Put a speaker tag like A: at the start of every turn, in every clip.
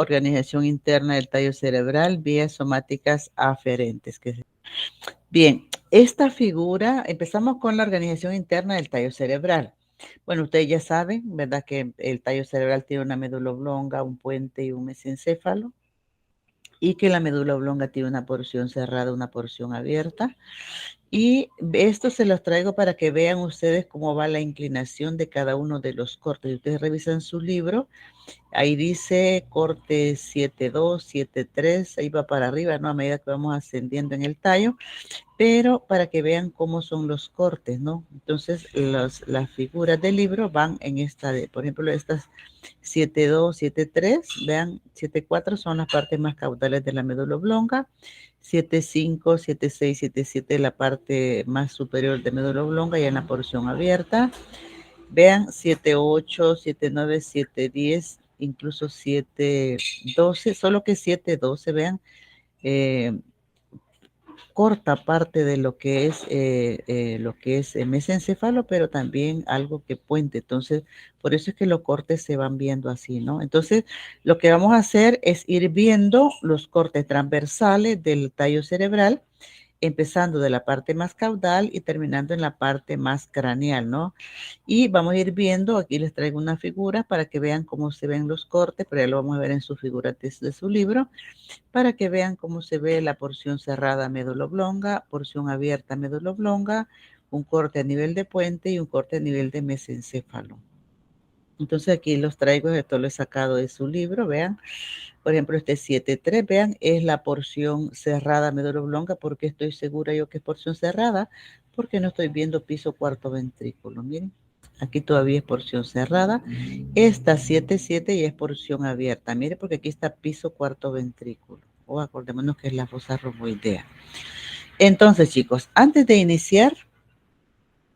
A: organización interna del tallo cerebral, vías somáticas aferentes. Bien, esta figura, empezamos con la organización interna del tallo cerebral. Bueno, ustedes ya saben, ¿verdad? Que el tallo cerebral tiene una médula oblonga, un puente y un mesencéfalo, y que la médula oblonga tiene una porción cerrada, una porción abierta. Y esto se los traigo para que vean ustedes cómo va la inclinación de cada uno de los cortes. Ustedes revisan su libro, ahí dice corte 7.2, 7.3, ahí va para arriba, ¿no? A medida que vamos ascendiendo en el tallo, pero para que vean cómo son los cortes, ¿no? Entonces, las figuras del libro van en esta, por ejemplo, estas 7.2, 7.3, vean, 7.4 son las partes más caudales de la médula oblonga, 7.5, 7.6, 7.7 la parte más superior de médula oblonga y en la porción abierta. Vean, 7.8, 7.9, 7.10, incluso 7.12, solo que 7.12, vean, corta parte de lo que es mesencéfalo, pero también algo que puente. Entonces, por eso es que los cortes se van viendo así, ¿no? Entonces, lo que vamos a hacer es ir viendo los cortes transversales del tallo cerebral, empezando de la parte más caudal y terminando en la parte más craneal, ¿no? Y vamos a ir viendo, aquí les traigo una figura para que vean cómo se ven los cortes, pero ya lo vamos a ver en su figura de su libro, para que vean cómo se ve la porción cerrada médula oblonga, porción abierta médula oblonga, un corte a nivel de puente y un corte a nivel de mesencéfalo. Entonces aquí los traigo, esto lo he sacado de su libro, vean. Por ejemplo, este 7.3, vean, es la porción cerrada médula oblonga. ¿Por qué estoy segura yo que es porción cerrada? Porque no estoy viendo piso cuarto ventrículo, miren. Aquí todavía es porción cerrada. Esta 7.7 ya es porción abierta. Mire, porque aquí está piso cuarto ventrículo. O acordémonos que es la fosa romboidea. Entonces, chicos, antes de iniciar,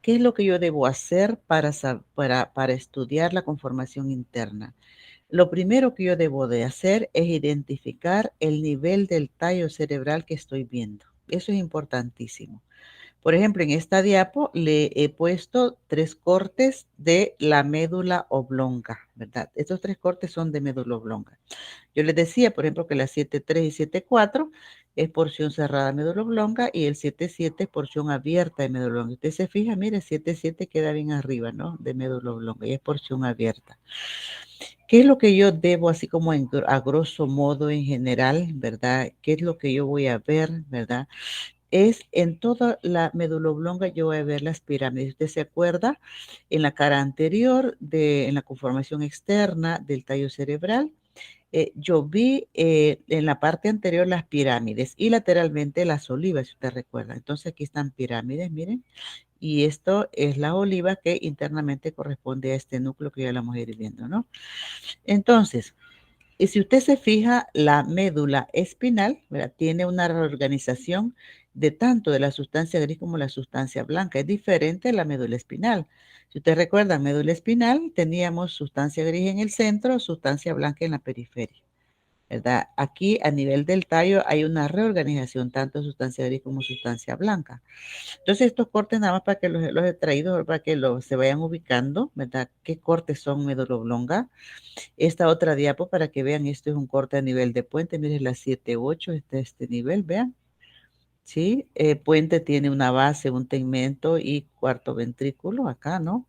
A: ¿qué es lo que yo debo hacer para estudiar la conformación interna? Lo primero que yo debo de hacer es identificar el nivel del tallo cerebral que estoy viendo. Eso es importantísimo. Por ejemplo, en esta diapo le he puesto 3 cortes de la médula oblonga, ¿verdad? Estos 3 cortes son de médula oblonga. Yo les decía, por ejemplo, que la 7.3 y 7.4 es porción cerrada de médula oblonga y el 7.7 es porción abierta de médula oblonga. Usted se fija, mire, 7.7 queda bien arriba, ¿no? De médula oblonga y es porción abierta. ¿Qué es lo que yo debo, así como a grosso modo en general, ¿verdad? ¿Qué es lo que yo voy a ver, ¿verdad? Es en toda la médula oblonga yo voy a ver las pirámides. Usted se acuerda, en la cara anterior, en la conformación externa del tallo cerebral, yo vi en la parte anterior las pirámides y lateralmente las olivas, si usted recuerda. Entonces aquí están pirámides, miren. Y esto es la oliva que internamente corresponde a este núcleo que ya lo vamos a ir viendo, ¿no? Entonces, y si usted se fija, la médula espinal, ¿verdad? Tiene una reorganización de tanto de la sustancia gris como la sustancia blanca. Es diferente a la médula espinal. Si usted recuerda, médula espinal teníamos sustancia gris en el centro, sustancia blanca en la periferia, ¿verdad? Aquí a nivel del tallo hay una reorganización tanto de sustancia gris como sustancia blanca. Entonces estos cortes nada más para que los he traído, para que se vayan ubicando, ¿verdad? ¿Qué cortes son médula oblonga? Esta otra diapo para que vean, esto es un corte a nivel de puente, miren la 7.8, este nivel, vean. ¿Sí? Puente tiene una base, un tegmento y cuarto ventrículo acá, ¿no?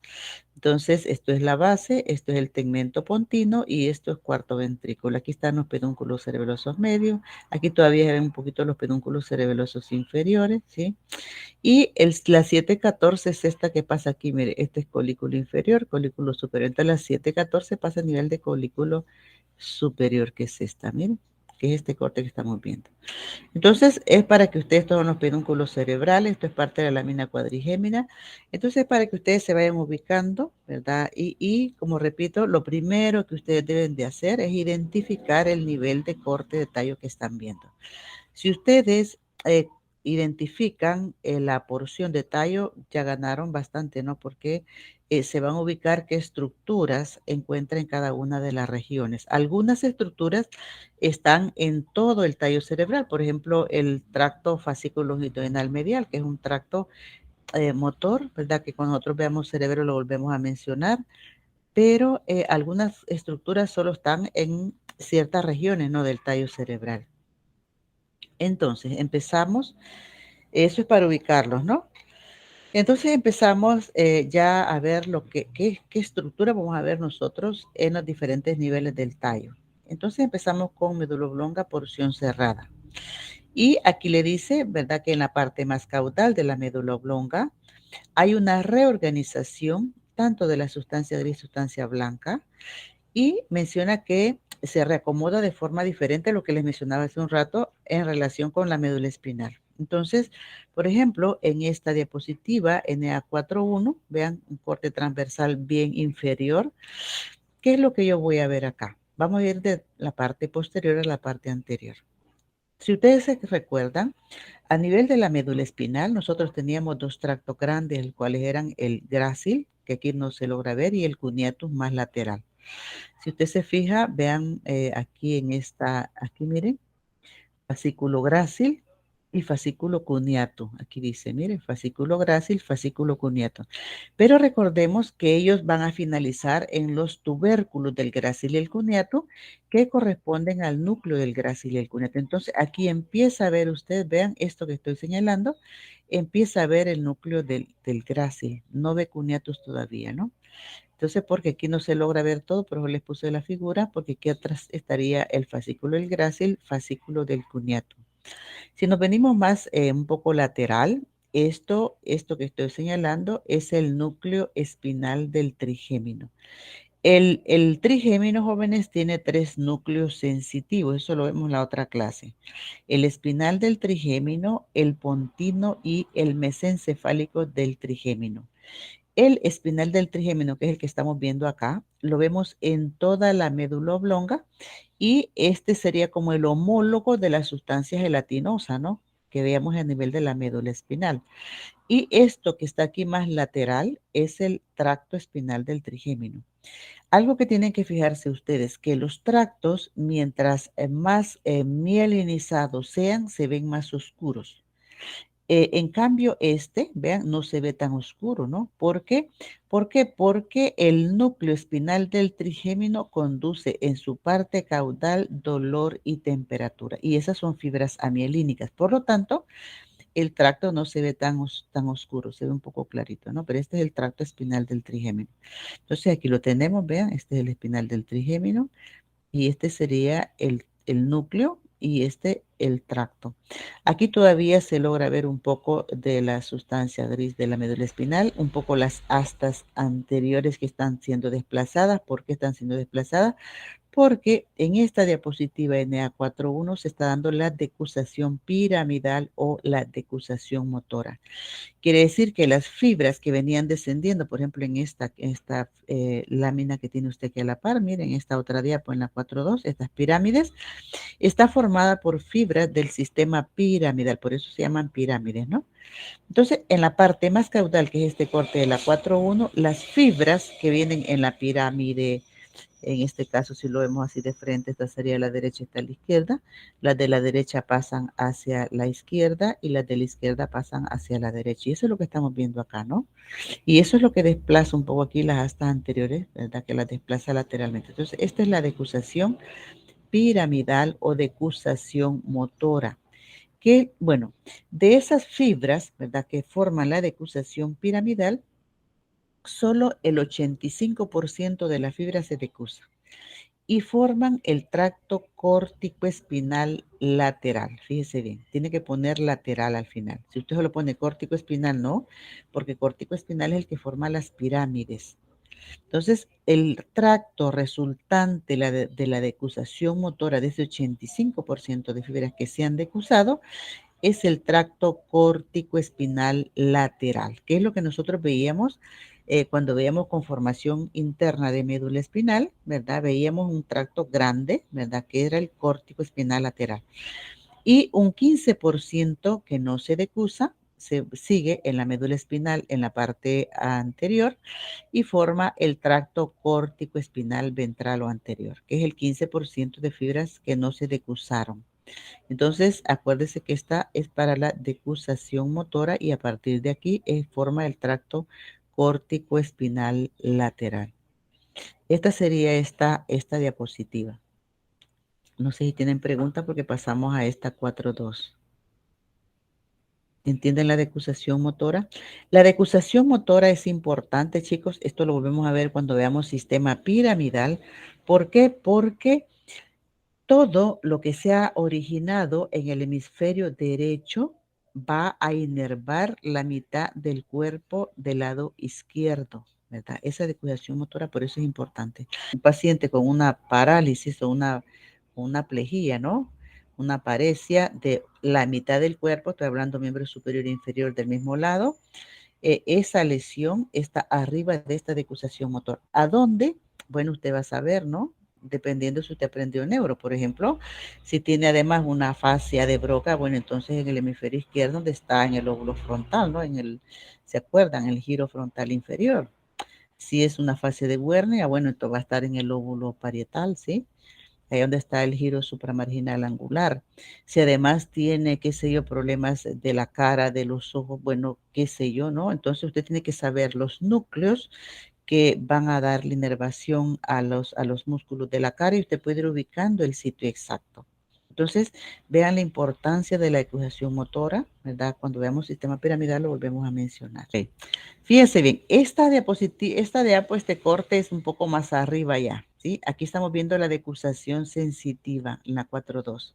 A: Entonces, esto es la base, esto es el tegmento pontino y esto es cuarto ventrículo. Aquí están los pedúnculos cerebelosos medios. Aquí todavía se ven un poquito los pedúnculos cerebelosos inferiores, ¿sí? Y la 7.14 es esta que pasa aquí, mire, este es colículo inferior, colículo superior. Entonces la 7.14 pasa a nivel de colículo superior, que es esta, miren, que es este corte que estamos viendo. Entonces es para que ustedes tomen los pedúnculos cerebrales, esto es parte de la lámina cuadrigémina. Entonces para que ustedes se vayan ubicando, ¿verdad? Y como repito, lo primero que ustedes deben de hacer es identificar el nivel de corte de tallo que están viendo. Si ustedes identifican la porción de tallo, ya ganaron bastante, ¿no? Porque se van a ubicar qué estructuras encuentran en cada una de las regiones. Algunas estructuras están en todo el tallo cerebral, por ejemplo, el tracto fascículo longitudinal medial, que es un tracto motor, ¿verdad? Que cuando nosotros veamos cerebro lo volvemos a mencionar, pero algunas estructuras solo están en ciertas regiones, ¿no?, del tallo cerebral. Entonces, empezamos, eso es para ubicarlos, ¿no? Entonces empezamos ya a ver qué estructura vamos a ver nosotros en los diferentes niveles del tallo. Entonces empezamos con médula oblonga porción cerrada. Y aquí le dice, ¿verdad?, que en la parte más caudal de la médula oblonga hay una reorganización tanto de la sustancia gris y sustancia blanca, y menciona que se reacomoda de forma diferente a lo que les mencionaba hace un rato en relación con la médula espinal. Entonces, por ejemplo, en esta diapositiva NA41, vean un corte transversal bien inferior. ¿Qué es lo que yo voy a ver acá? Vamos a ir de la parte posterior a la parte anterior. Si ustedes se recuerdan, a nivel de la médula espinal, nosotros teníamos dos tractos grandes, los cuales eran el grácil, que aquí no se logra ver, y el cuneatus más lateral. Si usted se fija, vean aquí en esta, aquí miren, fascículo grácil y fascículo cuneato. Aquí dice, miren, fascículo grácil, fascículo cuneato. Pero recordemos que ellos van a finalizar en los tubérculos del grácil y el cuneato, que corresponden al núcleo del grácil y el cuneato. Entonces, aquí empieza a ver usted, vean esto que estoy señalando, empieza a ver el núcleo del grácil. No ve cuneatus todavía, ¿no? Entonces, porque aquí no se logra ver todo, pero les puse la figura, porque aquí atrás estaría el fascículo del grácil, fascículo del cuneato. Si nos venimos más un poco lateral, esto que estoy señalando es el núcleo espinal del trigémino. El trigémino, jóvenes, tiene 3 núcleos sensitivos, eso lo vemos en la otra clase. El espinal del trigémino, el pontino y el mesencefálico del trigémino. El espinal del trigémino, que es el que estamos viendo acá, lo vemos en toda la médula oblonga, y este sería como el homólogo de la sustancia gelatinosa, ¿no?, que veamos a nivel de la médula espinal. Y esto que está aquí más lateral es el tracto espinal del trigémino. Algo que tienen que fijarse ustedes, que los tractos, mientras más mielinizados sean, se ven más oscuros. En cambio, vean, no se ve tan oscuro, ¿no? ¿Por qué? ¿Por qué? Porque el núcleo espinal del trigémino conduce en su parte caudal dolor y temperatura. Y esas son fibras amielínicas. Por lo tanto, el tracto no se ve tan oscuro, se ve un poco clarito, ¿no? Pero este es el tracto espinal del trigémino. Entonces, aquí lo tenemos, vean, este es el espinal del trigémino, y este sería el núcleo, y este el tracto. Aquí todavía se logra ver un poco de la sustancia gris de la médula espinal, un poco las astas anteriores que están siendo desplazadas. ¿Por qué están siendo desplazadas? Porque en esta diapositiva NA41 se está dando la decusación piramidal o la decusación motora. Quiere decir que las fibras que venían descendiendo, por ejemplo, en esta lámina que tiene usted aquí a la par, miren, esta otra diapo en la 4.2, estas pirámides, está formada por fibras del sistema piramidal, por eso se llaman pirámides, ¿no? Entonces, en la parte más caudal, que es este corte de la 4.1, las fibras que vienen en la pirámide, en este caso, si lo vemos así de frente, esta sería la derecha, esta la izquierda. Las de la derecha pasan hacia la izquierda y las de la izquierda pasan hacia la derecha. Y eso es lo que estamos viendo acá, ¿no? Y eso es lo que desplaza un poco aquí las astas anteriores, ¿verdad? Que las desplaza lateralmente. Entonces, esta es la decusación piramidal o decusación motora. Que, bueno, de esas fibras, ¿verdad?, que forman la decusación piramidal, solo el 85% de la fibra se decusa y forman el tracto córtico espinal lateral. Fíjese bien, tiene que poner lateral al final. Si usted solo pone córtico espinal, no, porque córtico espinal es el que forma las pirámides. Entonces, el tracto resultante de la decusación motora de ese 85% de fibras que se han decusado es el tracto córtico espinal lateral, que es lo que nosotros veíamos cuando veíamos conformación interna de médula espinal, ¿verdad? Veíamos un tracto grande, ¿verdad?, que era el córtico espinal lateral. Y un 15% que no se decusa, se sigue en la médula espinal en la parte anterior y forma el tracto córtico espinal ventral o anterior, que es el 15% de fibras que no se decusaron. Entonces, acuérdese que esta es para la decusación motora, y a partir de aquí forma el tracto córtico espinal lateral. Esta sería esta diapositiva. No sé si tienen preguntas porque pasamos a esta 4.2. ¿Entienden la decusación motora? La decusación motora es importante, chicos. Esto lo volvemos a ver cuando veamos sistema piramidal. ¿Por qué? Porque todo lo que se ha originado en el hemisferio derecho va a inervar la mitad del cuerpo del lado izquierdo, ¿verdad? Esa decusación motora, por eso es importante. Un paciente con una parálisis o una plejía, ¿no? Una paresia de la mitad del cuerpo, estoy hablando miembro superior e inferior del mismo lado, esa lesión está arriba de esta decusación motor. ¿A dónde? Bueno, usted va a saber, ¿no? Dependiendo si usted aprendió neuro, por ejemplo, si tiene además una fascia de Broca, bueno, entonces en el hemisferio izquierdo, donde está en el lóbulo frontal, ¿no? ¿Se acuerdan? El giro frontal inferior. Si es una fascia de Werner, bueno, esto va a estar en el lóbulo parietal, ¿sí? Ahí donde está el giro supramarginal angular. Si además tiene, qué sé yo, problemas de la cara, de los ojos, bueno, qué sé yo, ¿no? Entonces usted tiene que saber los núcleos que van a dar la inervación a los músculos de la cara y usted puede ir ubicando el sitio exacto. Entonces, vean la importancia de la acusación motora, ¿verdad? Cuando veamos sistema piramidal lo volvemos a mencionar. Okay. Fíjense bien, esta diapositiva, este corte es un poco más arriba ya, ¿sí? Aquí estamos viendo la decusación sensitiva, en la 4.2.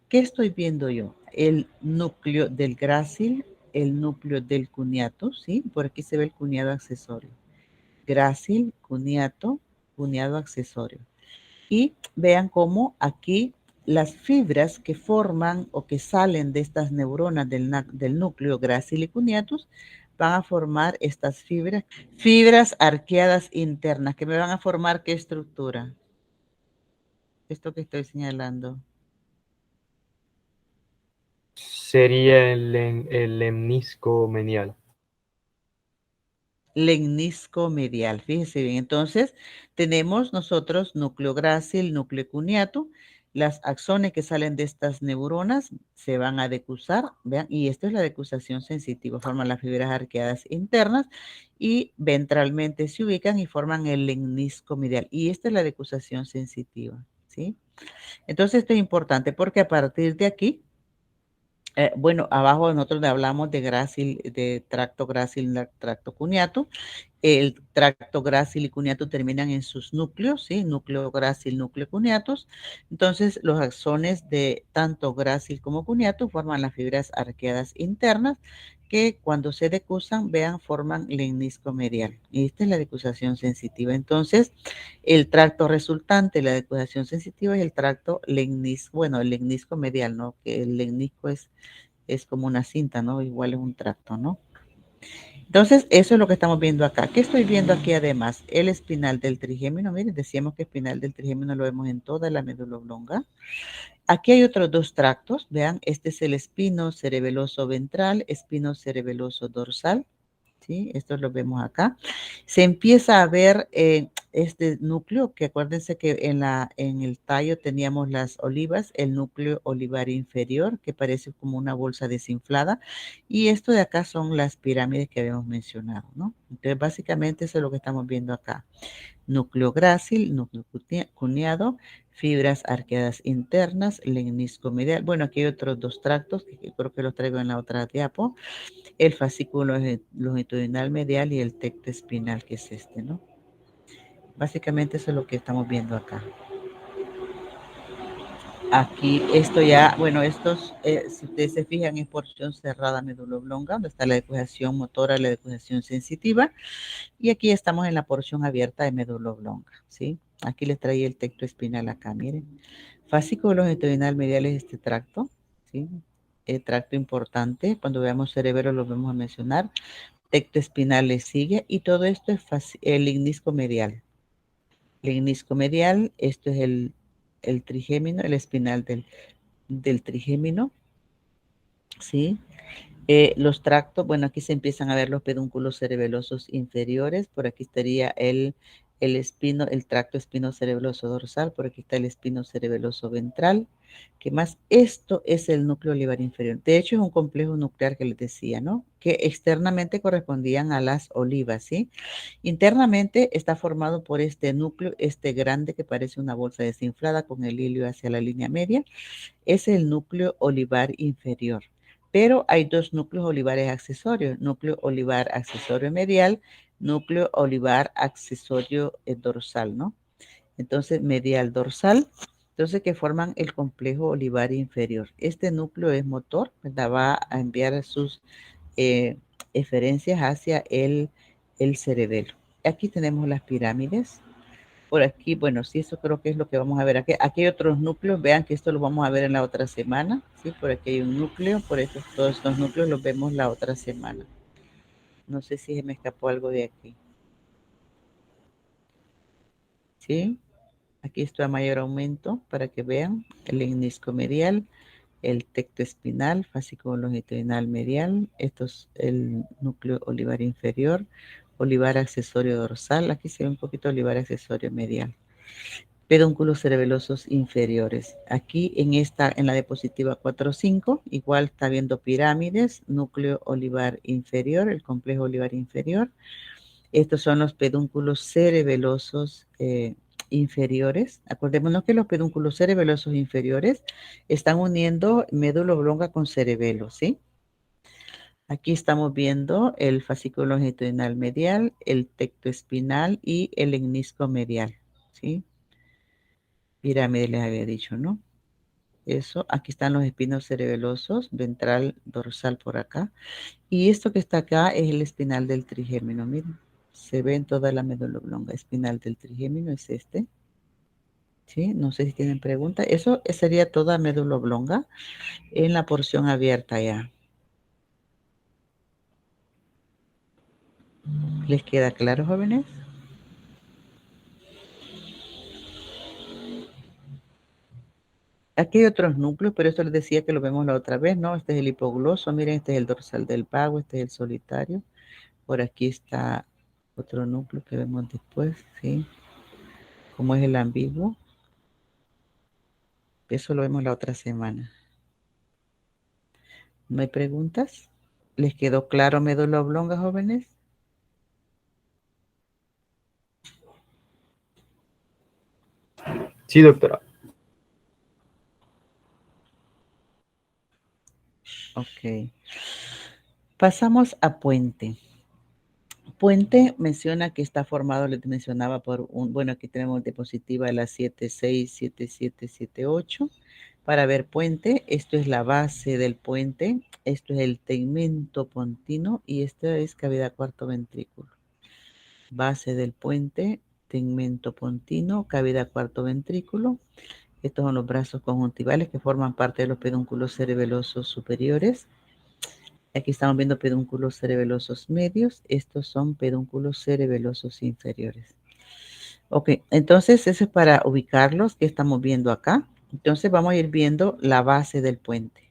A: ¿Qué estoy viendo yo? El núcleo del grácil, el núcleo del cuneato, ¿sí? Por aquí se ve el cuneado accesorio. Grácil, cuneado accesorio. Y vean cómo aquí las fibras que forman o que salen de estas neuronas del núcleo grácil y cuneatus van a formar estas fibras arqueadas internas, que me van a formar ¿qué estructura? Esto que estoy señalando.
B: Sería el lemnisco menial.
A: Lemnisco medial. Fíjense bien, entonces tenemos nosotros núcleo grácil, núcleo cuneato, las axones que salen de estas neuronas se van a decusar, vean, y esto es la decusación sensitiva, forman las fibras arqueadas internas y ventralmente se ubican y forman el lemnisco medial, y esta es la decusación sensitiva, ¿sí? Entonces esto es importante porque a partir de aquí, bueno, abajo nosotros hablamos de grácil, de tracto grácil, tracto cuneato. El tracto grácil y cuneato terminan en sus núcleos, ¿sí? Núcleo grácil, núcleo cuneatos. Entonces, los axones de tanto grácil como cuneato forman las fibras arqueadas internas que cuando se decusan, vean, forman lemnisco medial. Y esta es la decusación sensitiva. Entonces, el tracto resultante de la decusación sensitiva es el tracto lemnisco, bueno, el lemnisco medial, ¿no? Que el lemnisco es como una cinta, ¿no? Igual es un tracto, ¿no? Entonces, eso es lo que estamos viendo acá. ¿Qué estoy viendo aquí además? El espinal del trigémino. Miren, decíamos que espinal del trigémino lo vemos en toda la médula oblonga. Aquí hay otros dos tractos. Vean, este es el espino cerebeloso ventral, espino cerebeloso dorsal. ¿Sí? Esto lo vemos acá. Se empieza a ver este núcleo, que acuérdense que en el tallo teníamos las olivas, el núcleo olivar inferior, que parece como una bolsa desinflada, y esto de acá son las pirámides que habíamos mencionado, ¿no? Entonces, básicamente eso es lo que estamos viendo acá. Núcleo grácil, núcleo cuneado, fibras arqueadas internas, lemnisco medial. Bueno, aquí hay otros dos tractos que creo que los traigo en la otra diapo, el fascículo longitudinal medial y el tecto espinal, que es este, ¿no? Básicamente eso es lo que estamos viendo acá. Aquí, esto ya, bueno, estos, si ustedes se fijan, es porción cerrada médula oblonga, donde está la decusación motora, la decusación sensitiva, y aquí estamos en la porción abierta de médula oblonga, ¿sí? Aquí les traía el tecto espinal acá, miren. Fascículo longitudinal medial es este tracto, ¿sí? El tracto importante, cuando veamos cerebro lo vamos a mencionar. Tecto espinal le sigue y todo esto es el lignisco medial. Lignisco medial, esto es el trigémino, el espinal del trigémino, ¿sí? Los tractos, bueno, aquí se empiezan a ver los pedúnculos cerebelosos inferiores, por aquí estaría el tracto espinocerebeloso dorsal, por aquí está el espinocerebeloso ventral. ¿Qué más? Esto es el núcleo olivar inferior. De hecho, es un complejo nuclear que les decía, ¿no? Que externamente correspondían a las olivas, ¿sí? Internamente está formado por este núcleo, este grande que parece una bolsa desinflada con el hilio hacia la línea media. Es el núcleo olivar inferior. Pero hay dos núcleos olivares accesorios, núcleo olivar accesorio medial, núcleo olivar accesorio dorsal, ¿no? Entonces, medial dorsal, entonces que forman el complejo olivar inferior. Este núcleo es motor, ¿verdad? Va a enviar sus eferencias hacia el cerebelo. Aquí tenemos las pirámides. Por aquí, bueno, sí, eso creo que es lo que vamos a ver. Aquí hay otros núcleos, vean que esto lo vamos a ver en la otra semana, ¿sí? Por aquí hay un núcleo, por eso todos estos núcleos los vemos la otra semana. No sé si se me escapó algo de aquí. ¿Sí? Aquí está a mayor aumento para que vean el lemnisco medial, el tecto espinal, fascículo longitudinal medial. Esto es el núcleo olivar inferior, olivar accesorio dorsal. Aquí se ve un poquito olivar accesorio medial. Pedúnculos cerebelosos inferiores. Aquí en la diapositiva 4.5, igual está viendo pirámides, núcleo olivar inferior, el complejo olivar inferior. Estos son los pedúnculos cerebelosos inferiores. Acordémonos que los pedúnculos cerebelosos inferiores están uniendo médula oblonga con cerebelo, ¿sí? Aquí estamos viendo el fascículo longitudinal medial, el tecto espinal y el lemnisco medial, ¿sí? Pirámide les había dicho, ¿no? Eso, aquí están los espinos cerebelosos, ventral, dorsal por acá. Y esto que está acá es el espinal del trigémino, miren. Se ve en toda la médula oblonga. Espinal del trigémino es este. ¿Sí? No sé si tienen preguntas. Eso sería toda médula oblonga en la porción abierta ya. ¿Les queda claro, jóvenes? Aquí hay otros núcleos, pero esto les decía que lo vemos la otra vez, ¿no? Este es el hipogloso, miren, este es el dorsal del pago, este es el solitario. Por aquí está otro núcleo que vemos después, ¿sí? Como es el ambiguo. Eso lo vemos la otra semana. ¿No hay preguntas? ¿Les quedó claro médula oblonga, jóvenes?
B: Sí, doctora.
A: Ok. Pasamos a puente. Puente menciona que está formado, les mencionaba por bueno, aquí tenemos diapositiva de la 7.6, 7.7, 7.8. Para ver puente, esto es la base del puente, esto es el tegmento pontino y esto es cavidad cuarto ventrículo. Base del puente, tegmento pontino, cavidad cuarto ventrículo. Estos son los brazos conjuntivales que forman parte de los pedúnculos cerebelosos superiores. Aquí estamos viendo pedúnculos cerebelosos medios. Estos son pedúnculos cerebelosos inferiores. Ok, entonces eso es para ubicarlos que estamos viendo acá. Entonces vamos a ir viendo la base del puente.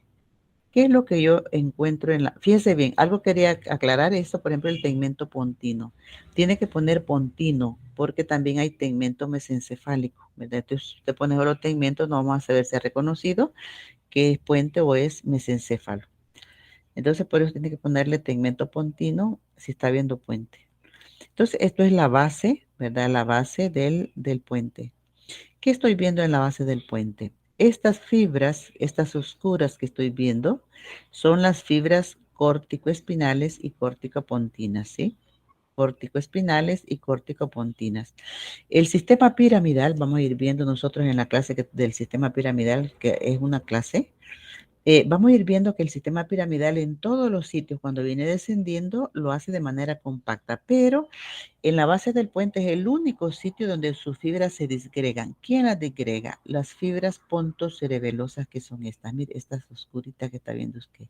A: ¿Qué es lo que yo encuentro en la... Fíjense bien, algo quería aclarar esto, por ejemplo, el tegmento pontino. Tiene que poner pontino porque también hay tegmento mesencefálico, ¿verdad? Entonces, usted pone solo tegmento, no vamos a saber si es reconocido que es puente o es mesencéfalo. Entonces, por eso tiene que ponerle tegmento pontino si está viendo puente. Entonces, esto es la base, ¿verdad? La base del puente. ¿Qué estoy viendo en la base del puente? Estas fibras, estas oscuras que estoy viendo, son las fibras córtico-espinales y córtico-pontinas, ¿sí? Córtico-espinales y córtico-pontinas. El sistema piramidal, vamos a ir viendo nosotros en la clase del sistema piramidal, que es una clase. Vamos a ir viendo que el sistema piramidal en todos los sitios, cuando viene descendiendo, lo hace de manera compacta, pero en la base del puente es el único sitio donde sus fibras se disgregan. ¿Quién las disgrega? Las fibras pontocerebelosas, que son estas. Mire, estas oscuritas que está viendo usted.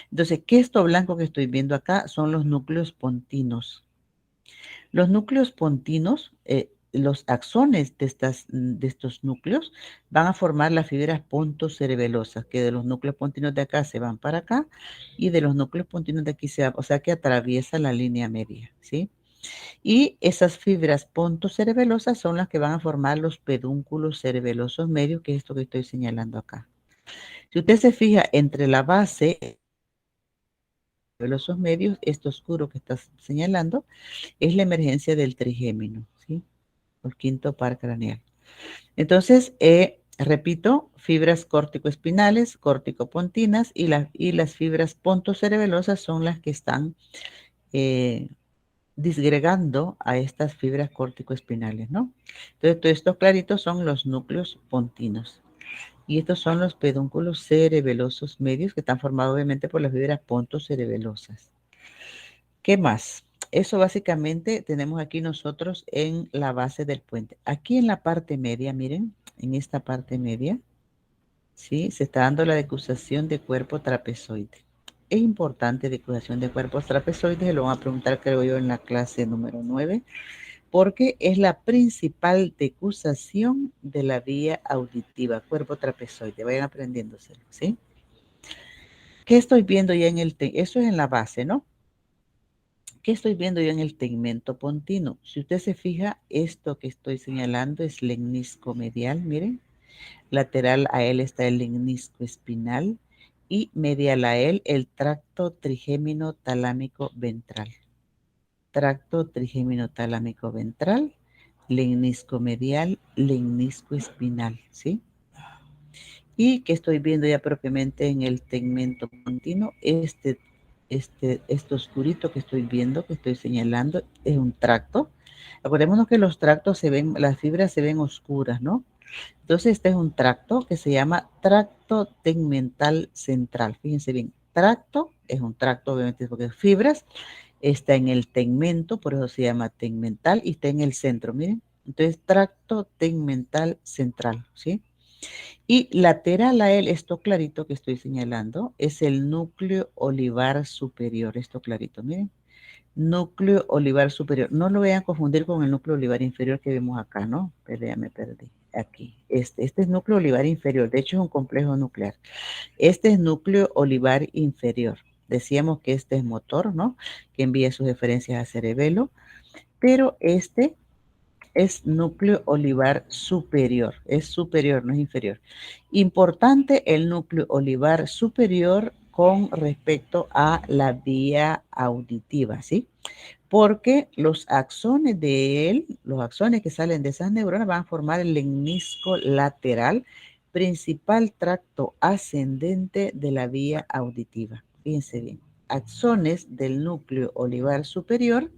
A: Entonces, ¿qué esto blanco que estoy viendo acá? Son los núcleos pontinos. Los núcleos pontinos, los axones de estos núcleos van a formar las fibras pontocerebelosas, que de los núcleos pontinos de acá se van para acá y de los núcleos pontinos de aquí se van, o sea que atraviesa la línea media, ¿sí? Y esas fibras pontocerebelosas son las que van a formar los pedúnculos cerebelosos medios, que es esto que estoy señalando acá. Si usted se fija entre la base cerebelosos medios, esto oscuro que está señalando, es la emergencia del trigémino, ¿sí? El quinto par craneal. Entonces, repito, fibras córtico-espinales, córtico-pontinas y las fibras pontocerebelosas son las que están disgregando a estas fibras córtico-espinales, ¿no? Entonces, todos estos claritos son los núcleos pontinos. Y estos son los pedúnculos cerebelosos medios que están formados obviamente por las fibras pontocerebelosas. ¿Qué más? Eso básicamente tenemos aquí nosotros en la base del puente. Aquí en la parte media, miren, en esta parte media, ¿sí? Se está dando la decusación de cuerpo trapezoide. Es importante decusación de cuerpos trapezoides, lo van a preguntar creo yo en la clase número 9, porque es la principal decusación de la vía auditiva, cuerpo trapezoide. Vayan aprendiéndoselo, ¿sí? ¿Qué estoy viendo ya en el eso es en la base, ¿no? ¿Qué estoy viendo yo en el tegmento pontino? Si usted se fija, esto que estoy señalando es lemnisco medial, miren. Lateral a él está el lemnisco espinal y medial a él el tracto trigémino talámico ventral. Tracto trigémino talámico ventral, lemnisco medial, lemnisco espinal, ¿sí? Y que estoy viendo ya propiamente en el tegmento continuo, este oscurito que estoy viendo, que estoy señalando, es un tracto. Acordémonos que los tractos se ven, las fibras se ven oscuras, ¿no? Entonces este es un tracto que se llama tracto tegmental central. Fíjense bien, tracto es un tracto, obviamente, porque fibras, está en el tegmento, por eso se llama tegmental, y está en el centro, miren. Entonces, tracto tegmental central, ¿sí? Y lateral a él, esto clarito que estoy señalando, es el núcleo olivar superior, esto clarito, miren. Núcleo olivar superior. No lo vayan a confundir con el núcleo olivar inferior que vemos acá, ¿no? Pero ya me perdí. Aquí. Este es núcleo olivar inferior. De hecho, es un complejo nuclear. Este es núcleo olivar inferior. Decíamos que este es motor, ¿no? Que envía sus referencias a cerebelo. Pero este es núcleo olivar superior, es superior, no es inferior. Importante el núcleo olivar superior con respecto a la vía auditiva, ¿sí? Porque los axones de él, los axones que salen de esas neuronas van a formar el lemnisco lateral, principal tracto ascendente de la vía auditiva. Fíjense bien, axones del núcleo olivar superior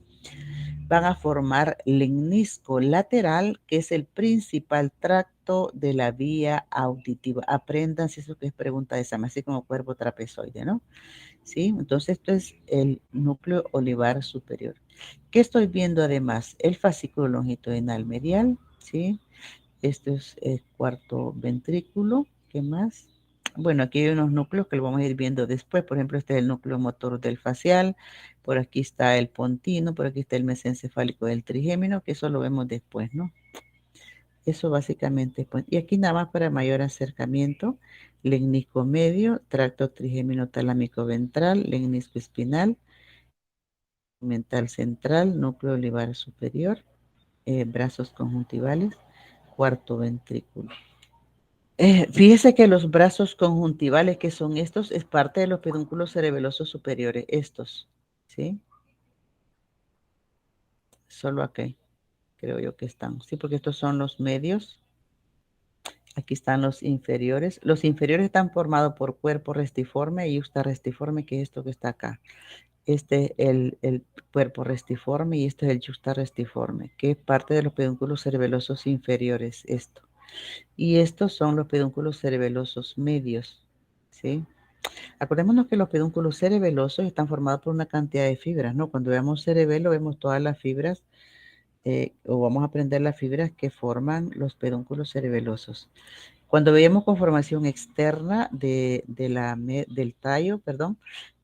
A: van a formar lemnisco lateral, que es el principal tracto de la vía auditiva. Aprendan si eso que es pregunta de examen, así como cuerpo trapezoide, ¿no? ¿Sí? Entonces esto es el núcleo olivar superior. ¿Qué estoy viendo además? El fascículo longitudinal medial, ¿sí? Esto es el cuarto ventrículo. ¿Qué más? Bueno, aquí hay unos núcleos que lo vamos a ir viendo después. Por ejemplo, este es el núcleo motor del facial. Por aquí está el pontino. Por aquí está el mesencefálico del trigémino, que eso lo vemos después, ¿no? Eso básicamente. Pues, y aquí nada más para mayor acercamiento. Lemnisco medio, tracto trigémino talámico ventral, lemnisco espinal, mental central, núcleo olivar superior, brazos conjuntivales, cuarto ventrículo. Fíjese que los brazos conjuntivales, que son estos, es parte de los pedúnculos cerebelosos superiores, estos, ¿sí? Solo aquí, creo yo que están, sí, porque estos son los medios. Aquí están los inferiores. Los inferiores están formados por cuerpo restiforme y justa restiforme, que es esto que está acá. Este es el cuerpo restiforme y este es el justa restiforme, que es parte de los pedúnculos cerebelosos inferiores, esto. Y estos son los pedúnculos cerebelosos medios, ¿sí? Acordémonos que los pedúnculos cerebelosos están formados por una cantidad de fibras, ¿no? Cuando veamos cerebelo, vemos todas las fibras, o vamos a aprender las fibras que forman los pedúnculos cerebelosos. Cuando veíamos conformación externa del tallo, perdón,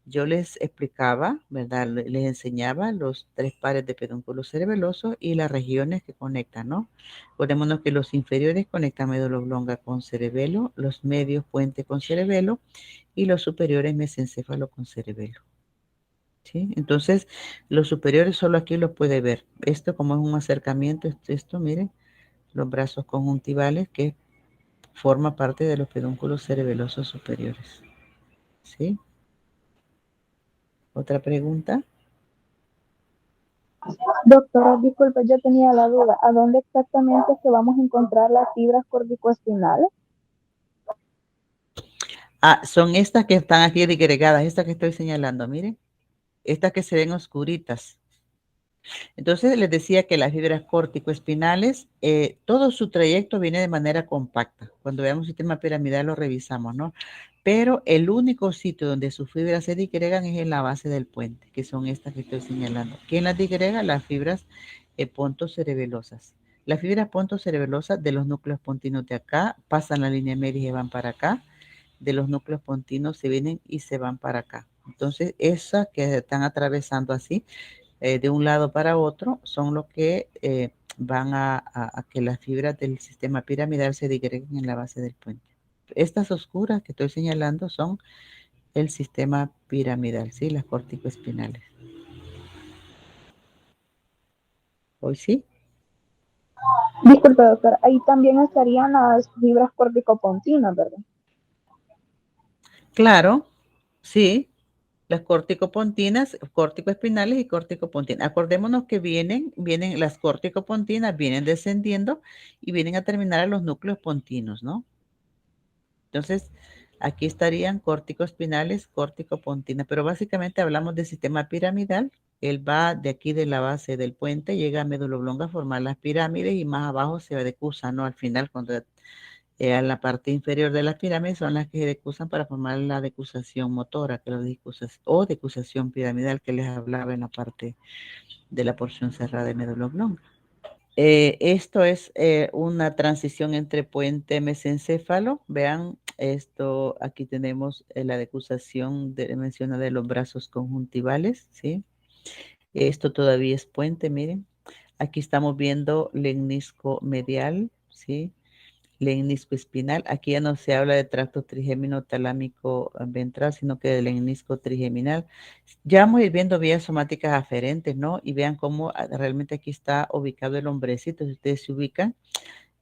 A: yo les explicaba, ¿verdad? Les enseñaba los tres pares de pedúnculos cerebelosos y las regiones que conectan, ¿no? Acordémonos que los inferiores conectan médula oblonga con cerebelo, los medios puente con cerebelo y los superiores mesencéfalo con cerebelo. ¿sí? Entonces, los superiores solo aquí los puede ver. Esto como es un acercamiento, esto miren, los brazos conjuntivales que forma parte de los pedúnculos cerebelosos superiores, ¿sí? ¿Otra pregunta?
C: Doctora, disculpe, yo tenía la duda. ¿A dónde exactamente es que vamos a encontrar las fibras corticoespinales?
A: Ah, son estas que están aquí disgregadas, estas que estoy señalando, miren. Estas que se ven oscuritas. Entonces les decía que las fibras córtico-espinales, todo su trayecto viene de manera compacta. Cuando veamos el sistema piramidal lo revisamos, ¿no? Pero el único sitio donde sus fibras se disgregan es en la base del puente, que son estas que estoy señalando. ¿Quién las disgrega? Las fibras pontocerebelosas. Las fibras pontocerebelosas de los núcleos pontinos de acá pasan la línea media y van para acá. De los núcleos pontinos se vienen y se van para acá. Entonces, esas que están atravesando así, de un lado para otro, son los que van a que las fibras del sistema piramidal se digreguen en la base del puente. Estas oscuras que estoy señalando son el sistema piramidal, ¿sí? Las corticoespinales. ¿Hoy sí?
C: Disculpe, doctora, ahí también estarían las fibras corticopontinas, ¿verdad?
A: Claro, sí. Las corticopontinas, corticoespinales y corticopontinas. Acordémonos que vienen las corticopontinas, vienen descendiendo y vienen a terminar a los núcleos pontinos, ¿no? Entonces, aquí estarían córticoespinales, corticopontinas, pero básicamente hablamos del sistema piramidal. Él va de aquí de la base del puente, llega a médula oblonga a formar las pirámides y más abajo se decusa, ¿no? Al final, cuando a la parte inferior de las pirámides son las que se decusan para formar la decusación motora, que o decusación piramidal que les hablaba en la parte de la porción cerrada de médula oblonga. Esto es una transición entre puente mesencéfalo. Vean, esto aquí tenemos la decusación mencionada de los brazos conjuntivales, ¿sí? Esto todavía es puente, miren. Aquí estamos viendo lemnisco medial, ¿sí? Lemnisco espinal. Aquí ya no se habla de tracto trigémino talámico ventral, sino que de lemnisco trigeminal. Ya vamos a ir viendo vías somáticas aferentes, ¿no? Y vean cómo realmente aquí está ubicado el hombrecito. Si ustedes se ubican,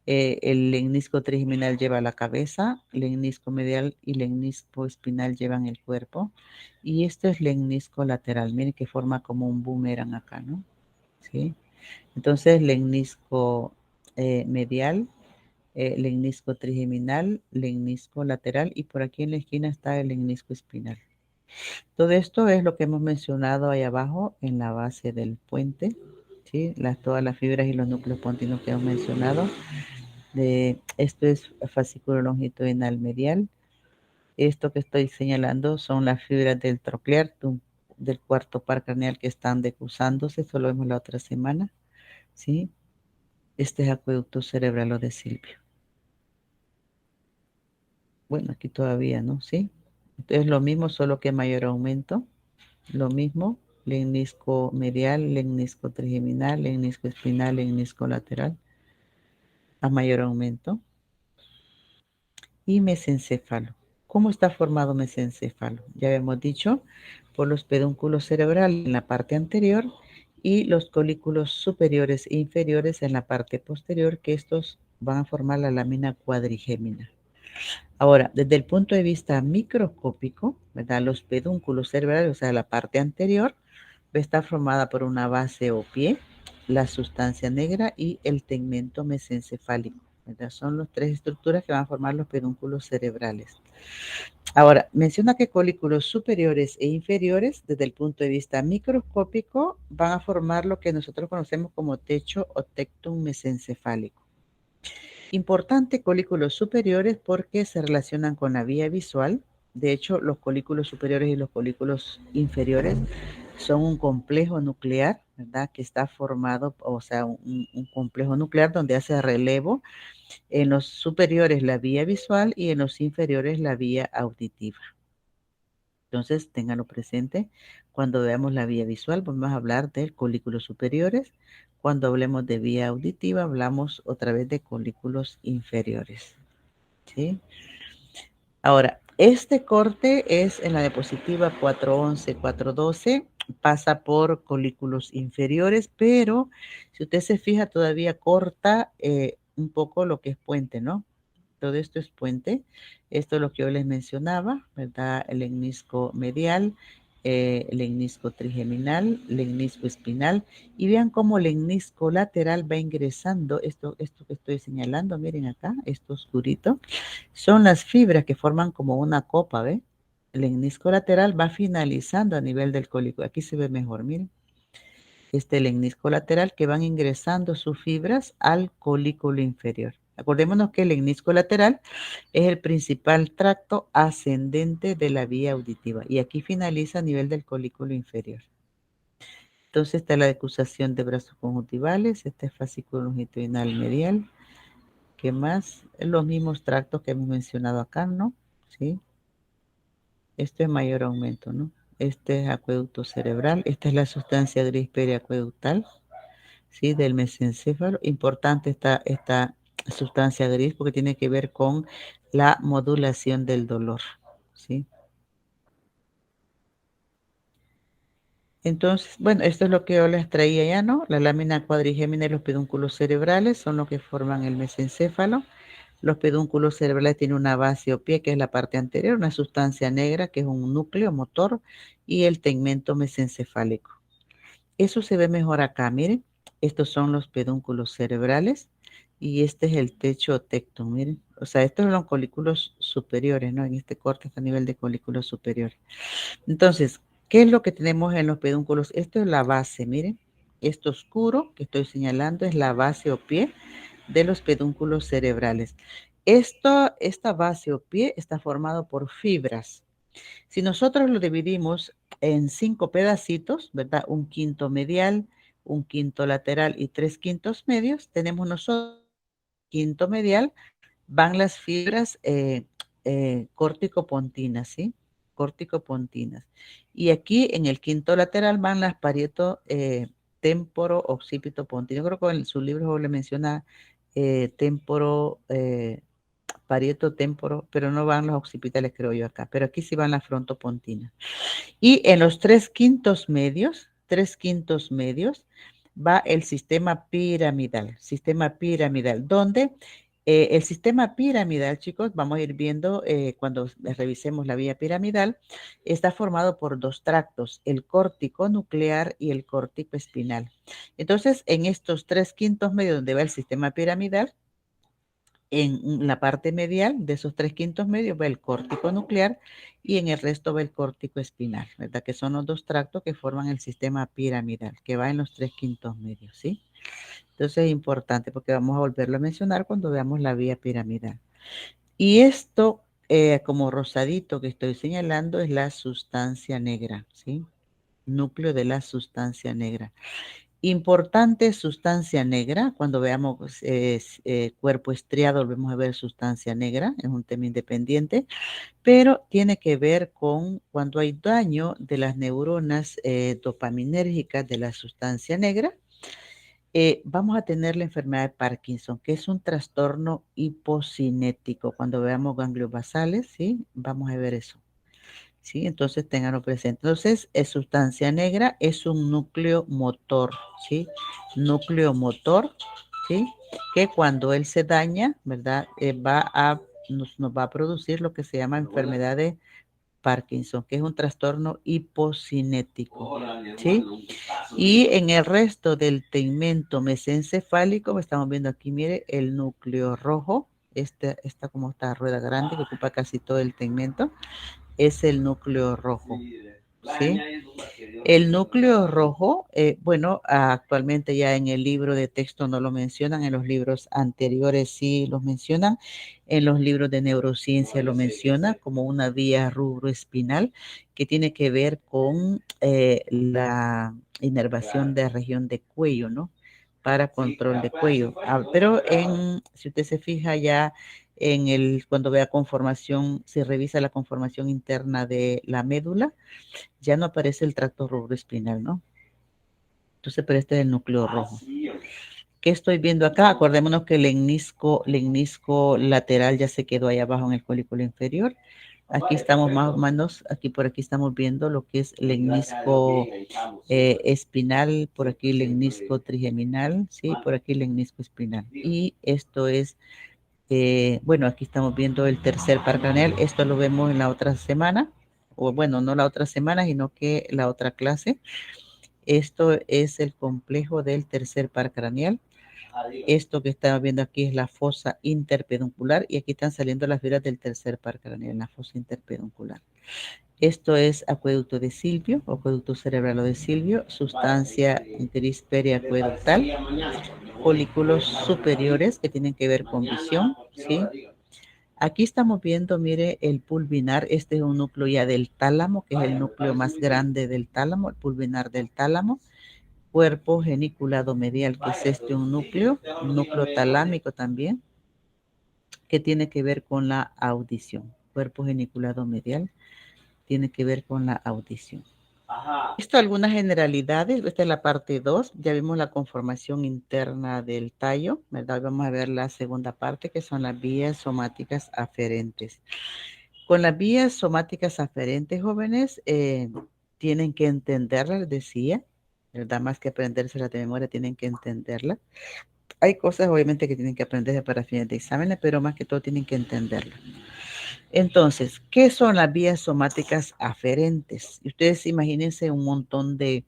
A: el lemnisco trigeminal lleva la cabeza, lemnisco medial y lemnisco espinal llevan el cuerpo. Y esto es lemnisco lateral. Miren que forma como un boomerang acá, ¿no? ¿Sí? Entonces, lemnisco medial, lemnisco trigeminal, lemnisco lateral y por aquí en la esquina está el lemnisco espinal. Todo esto es lo que hemos mencionado ahí abajo en la base del puente, ¿sí? Todas las fibras y los núcleos pontinos que hemos mencionado. Esto es fascículo longitudinal medial. Esto que estoy señalando son las fibras del troclear, del cuarto par craneal que están decusándose, esto lo vemos la otra semana, ¿sí? Este es acueducto cerebral o de Silvio. Bueno, aquí todavía, ¿no? ¿Sí? Entonces lo mismo, solo que mayor aumento. Lo mismo, lemnisco medial, lemnisco trigeminal, lemnisco espinal, lemnisco lateral, a mayor aumento. Y mesencéfalo. ¿Cómo está formado mesencéfalo? Ya habíamos dicho, por los pedúnculos cerebrales en la parte anterior y los colículos superiores e inferiores en la parte posterior, que estos van a formar la lámina cuadrigémina. Ahora, desde el punto de vista microscópico, ¿verdad? Los pedúnculos cerebrales, o sea, la parte anterior, está formada por una base o pie, la sustancia negra y el tegmento mesencefálico, ¿verdad? Son las tres estructuras que van a formar los pedúnculos cerebrales. Ahora, menciona que colículos superiores e inferiores, desde el punto de vista microscópico, van a formar lo que nosotros conocemos como techo o tectum mesencefálico. Importante colículos superiores porque se relacionan con la vía visual. De hecho, los colículos superiores y los colículos inferiores son un complejo nuclear, ¿verdad? Que está formado, o sea, un complejo nuclear donde hace relevo en los superiores la vía visual y en los inferiores la vía auditiva. Entonces, ténganlo presente. Cuando veamos la vía visual, vamos a hablar de colículos superiores. Cuando hablemos de vía auditiva, hablamos otra vez de colículos inferiores. ¿Sí? Ahora, este corte es en la diapositiva 411, 412. pasa por colículos inferiores, pero si usted se fija todavía corta un poco lo que es puente, ¿no? Todo esto es puente. Esto es lo que yo les mencionaba, ¿verdad? El lemnisco medial, el lemnisco trigeminal, lemnisco espinal. Y vean cómo el lemnisco lateral va ingresando. Esto que estoy señalando, miren acá, esto oscurito. Son las fibras que forman como una copa, ¿ve? El lemnisco lateral va finalizando a nivel del cólico. Aquí se ve mejor, miren. Este lemnisco lateral que van ingresando sus fibras al colículo inferior. Acordémonos que el lemnisco lateral es el principal tracto ascendente de la vía auditiva y aquí finaliza a nivel del colículo inferior. Entonces está la decusación de brazos conjuntivales, este es fascículo longitudinal medial. ¿Qué más? Los mismos tractos que hemos mencionado acá, ¿no? Sí. Esto es mayor aumento, ¿no? Este es acueducto cerebral, esta es la sustancia gris periacueductal, ¿sí? Del mesencéfalo. Importante esta sustancia gris porque tiene que ver con la modulación del dolor, ¿sí? Entonces, bueno, esto es lo que yo les traía ya, ¿no? La lámina cuadrigémina y los pedúnculos cerebrales son los que forman el mesencéfalo. Los pedúnculos cerebrales tienen una base o pie, que es la parte anterior, una sustancia negra, que es un núcleo motor, y el tegmento mesencefálico. Eso se ve mejor acá, miren. Estos son los pedúnculos cerebrales y este es el techo tectum, miren. O sea, estos son los colículos superiores, ¿no? En este corte está a nivel de colículos superiores. Entonces, ¿qué es lo que tenemos en los pedúnculos? Esto es la base, miren. Esto oscuro que estoy señalando es la base o pie de los pedúnculos cerebrales. Esta base o pie está formado por fibras. Si nosotros lo dividimos en 5 pedacitos, ¿verdad? Un quinto medial, un quinto lateral y 3 quintos medios, tenemos nosotros quinto medial, van las fibras córtico-pontinas, ¿sí? Córtico-pontinas. Y aquí en el quinto lateral van las parieto temporo occipito pontinas. Yo creo que en su libro le menciona temporo parieto temporo, pero no van los occipitales, creo yo acá, pero aquí sí van las frontopontinas. Y en los 3/5 medios, va el sistema piramidal, donde el sistema piramidal, chicos, vamos a ir viendo cuando revisemos la vía piramidal, está formado por 2 tractos, el córtico nuclear y el córtico espinal. Entonces, en estos 3/5 medios donde va el sistema piramidal, en la parte medial de esos 3/5 medios va el córtico nuclear y en el resto va el córtico espinal, ¿verdad? Que son los 2 tractos que forman el sistema piramidal, que va en los 3/5 medios, ¿sí? Entonces es importante porque vamos a volverlo a mencionar cuando veamos la vía piramidal. Y esto, como rosadito que estoy señalando, es la sustancia negra, ¿sí? Núcleo de la sustancia negra. Importante sustancia negra, cuando veamos cuerpo estriado, volvemos a ver sustancia negra, es un tema independiente, pero tiene que ver con cuando hay daño de las neuronas dopaminérgicas de la sustancia negra, vamos a tener la enfermedad de Parkinson, que es un trastorno hipocinético. Cuando veamos ganglios basales, ¿sí? Vamos a ver eso. ¿Sí? Entonces ténganlo presente. Entonces, es sustancia negra, es un núcleo motor, ¿sí? Núcleo motor, ¿sí? Que cuando él se daña, ¿verdad? Nos va a producir lo que se llama enfermedad de Parkinson, que es un trastorno hipocinético, ¿sí? Y en el resto del tegmento mesencefálico, estamos viendo aquí, mire, el núcleo rojo, esta como esta rueda grande que ocupa casi todo el tegmento, es el núcleo rojo, ¿sí? El núcleo rojo, bueno, actualmente ya en el libro de texto no lo mencionan, en los libros anteriores sí los mencionan, en los libros de neurociencia lo menciona como una vía rubroespinal que tiene que ver con la inervación de la región de cuello, ¿no? Para control de cuello. Pero si usted se fija ya cuando vea conformación, si revisa la conformación interna de la médula, ya no aparece el tracto rubroespinal, ¿no? Entonces, pero este es el núcleo rojo. ¿Qué estoy viendo acá? Acordémonos que el lemnisco lateral ya se quedó ahí abajo en el colículo inferior. Aquí estamos más o menos, aquí por aquí estamos viendo lo que es lemnisco espinal, por aquí lemnisco trigeminal, sí, por aquí lemnisco espinal. Y esto es, bueno, aquí estamos viendo el tercer par craneal, esto lo vemos en la otra semana, o bueno, no la otra semana, sino que la otra clase. Esto es el complejo del tercer par craneal. Esto que estamos viendo aquí es la fosa interpeduncular y aquí están saliendo las fibras del tercer par craneal en la fosa interpeduncular. Esto es acueducto de Silvio, acueducto cerebral de Silvio, sustancia gris periacueductal, folículos superiores que tienen que ver con visión, ¿sí? Aquí estamos viendo, mire, el pulvinar, este es un núcleo ya del tálamo, que es el núcleo más grande del tálamo, el pulvinar del tálamo, cuerpo geniculado medial, que es este un núcleo talámico también, que tiene que ver con la audición. Cuerpo geniculado medial tiene que ver con la audición. Esto algunas generalidades, esta es la parte 2, ya vimos la conformación interna del tallo, ¿verdad? Vamos a ver la segunda parte, que son las vías somáticas aferentes. Con las vías somáticas aferentes, jóvenes, tienen que entenderlas, les decía, ¿verdad? Más que aprendérselas de memoria, tienen que entenderlas. Hay cosas, obviamente, que tienen que aprenderse para fines de exámenes, pero más que todo tienen que entenderlas. Entonces, ¿qué son las vías somáticas aferentes? Ustedes imagínense un montón de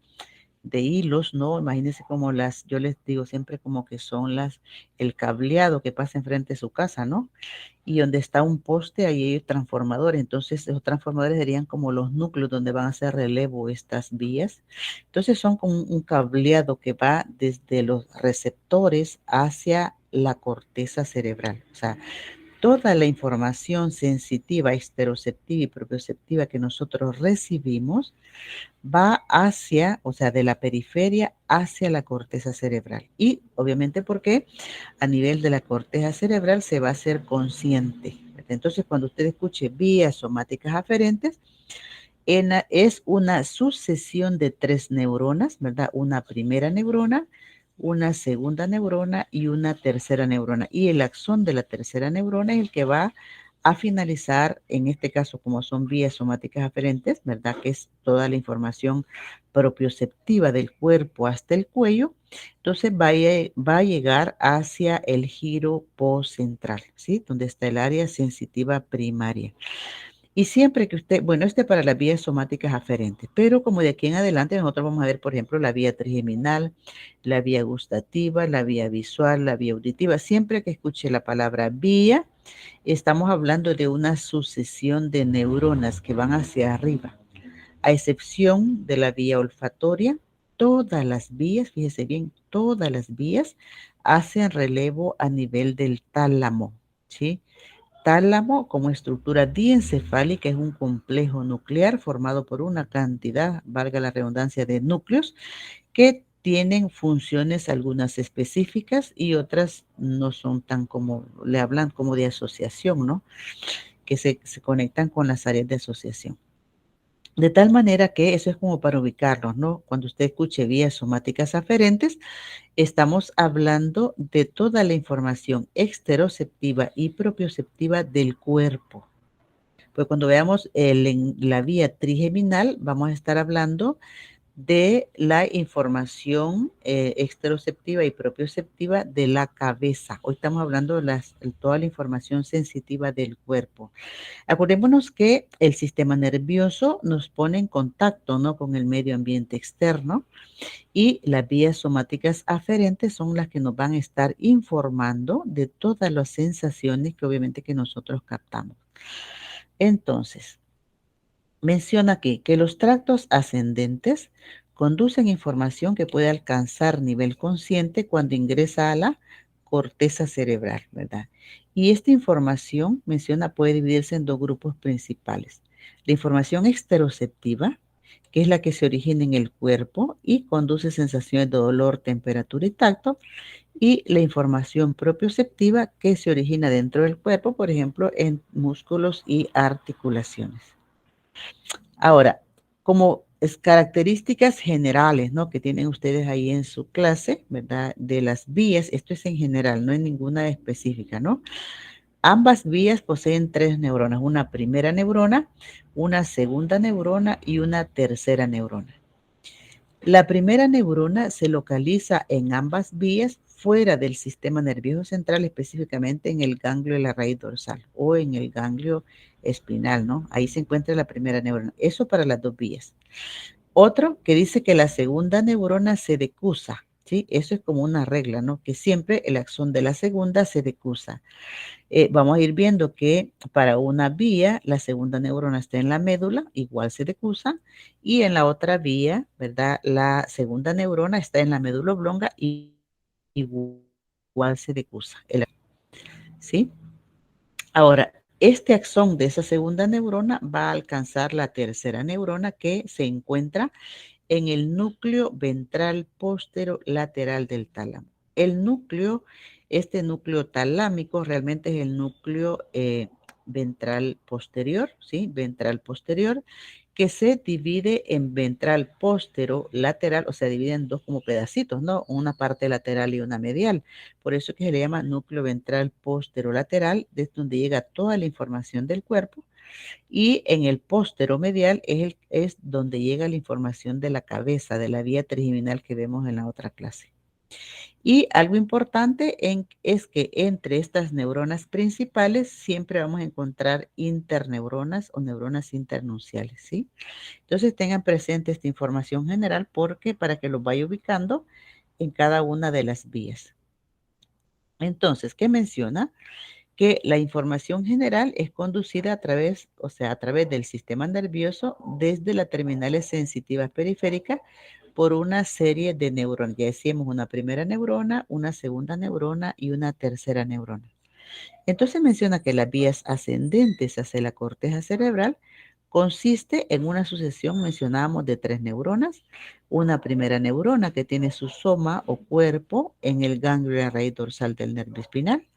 A: hilos, ¿no? Imagínense como yo les digo siempre como que son el cableado que pasa enfrente de su casa, ¿no? Y donde está un poste, ahí hay transformadores. Entonces, esos transformadores serían como los núcleos donde van a hacer relevo estas vías. Entonces, son como un cableado que va desde los receptores hacia la corteza cerebral. O sea, toda la información sensitiva, esteroceptiva y propioceptiva que nosotros recibimos va hacia, o sea, de la periferia hacia la corteza cerebral. Y obviamente porque a nivel de la corteza cerebral se va a hacer consciente. Entonces, cuando usted escuche vías somáticas aferentes, es una sucesión de 3 neuronas, ¿verdad? Una primera neurona, una segunda neurona y una tercera neurona. Y el axón de la tercera neurona es el que va a finalizar, en este caso, como son vías somáticas aferentes, ¿verdad? Que es toda la información propioceptiva del cuerpo hasta el cuello. Entonces va a llegar hacia el giro postcentral, ¿sí? Donde está el área sensitiva primaria. Y siempre que usted, bueno, para las vías somáticas aferentes, pero como de aquí en adelante nosotros vamos a ver, por ejemplo, la vía trigeminal, la vía gustativa, la vía visual, la vía auditiva. Siempre que escuche la palabra vía, estamos hablando de una sucesión de neuronas que van hacia arriba. A excepción de la vía olfatoria, todas las vías, fíjese bien, todas las vías hacen relevo a nivel del tálamo, ¿sí? Tálamo como estructura diencefálica es un complejo nuclear formado por una cantidad, valga la redundancia, de núcleos que tienen funciones algunas específicas y otras no son tan como, le hablan como de asociación, ¿no? Que se conectan con las áreas de asociación. De tal manera que eso es como para ubicarlos, ¿no? Cuando usted escuche vías somáticas aferentes, estamos hablando de toda la información exteroceptiva y propioceptiva del cuerpo. Pues cuando veamos la vía trigeminal, vamos a estar hablando de la información exteroceptiva y propioceptiva de la cabeza. Hoy estamos hablando de toda la información sensitiva del cuerpo. Acordémonos que el sistema nervioso nos pone en contacto, ¿no? Con el medio ambiente externo y las vías somáticas aferentes son las que nos van a estar informando de todas las sensaciones que obviamente que nosotros captamos. Entonces, menciona aquí que los tractos ascendentes conducen información que puede alcanzar nivel consciente cuando ingresa a la corteza cerebral, ¿verdad? Y esta información, menciona, puede dividirse en dos grupos principales. La información exteroceptiva, que es la que se origina en el cuerpo y conduce sensaciones de dolor, temperatura y tacto, y la información propioceptiva que se origina dentro del cuerpo, por ejemplo, en músculos y articulaciones. Ahora, como características generales, ¿no? Que tienen ustedes ahí en su clase, ¿verdad? De las vías, esto es en general, no en ninguna específica, ¿no? Ambas vías poseen 3 neuronas, una primera neurona, una segunda neurona y una tercera neurona. La primera neurona se localiza en ambas vías fuera del sistema nervioso central, específicamente en el ganglio de la raíz dorsal o en el ganglio espinal, ¿no? Ahí se encuentra la primera neurona. Eso para las dos vías. Otro que dice que la segunda neurona se decusa, ¿sí? Eso es como una regla, ¿no? Que siempre el axón de la segunda se decusa. Vamos a ir viendo que para una vía, la segunda neurona está en la médula, igual se decusa, y en la otra vía, ¿verdad? La segunda neurona está en la médula oblonga y igual se decusa, ¿sí? Ahora, este axón de esa segunda neurona va a alcanzar la tercera neurona que se encuentra en el núcleo ventral posterolateral del tálamo. El núcleo, este núcleo talámico realmente es el núcleo ventral posterior, ¿sí? Ventral posterior, que se divide en ventral posterolateral, o sea, divide en dos como pedacitos, ¿no? Una parte lateral y una medial. Por eso que se le llama núcleo ventral posterolateral, desde donde llega toda la información del cuerpo. Y en el posteromedial es donde llega la información de la cabeza, de la vía trigeminal que vemos en la otra clase. Y algo importante es que entre estas neuronas principales siempre vamos a encontrar interneuronas o neuronas internunciales, ¿sí? Entonces tengan presente esta información general porque para que los vaya ubicando en cada una de las vías. Entonces, ¿qué menciona? Que la información general es conducida a través, o sea, a través del sistema nervioso desde las terminales sensitivas periféricas por una serie de neuronas. Ya decíamos una primera neurona, una segunda neurona y una tercera neurona. Entonces menciona que las vías ascendentes hacia la corteza cerebral consiste en una sucesión, mencionábamos, de 3 neuronas, una primera neurona que tiene su soma o cuerpo en el ganglio de la raíz dorsal del nervio espinal.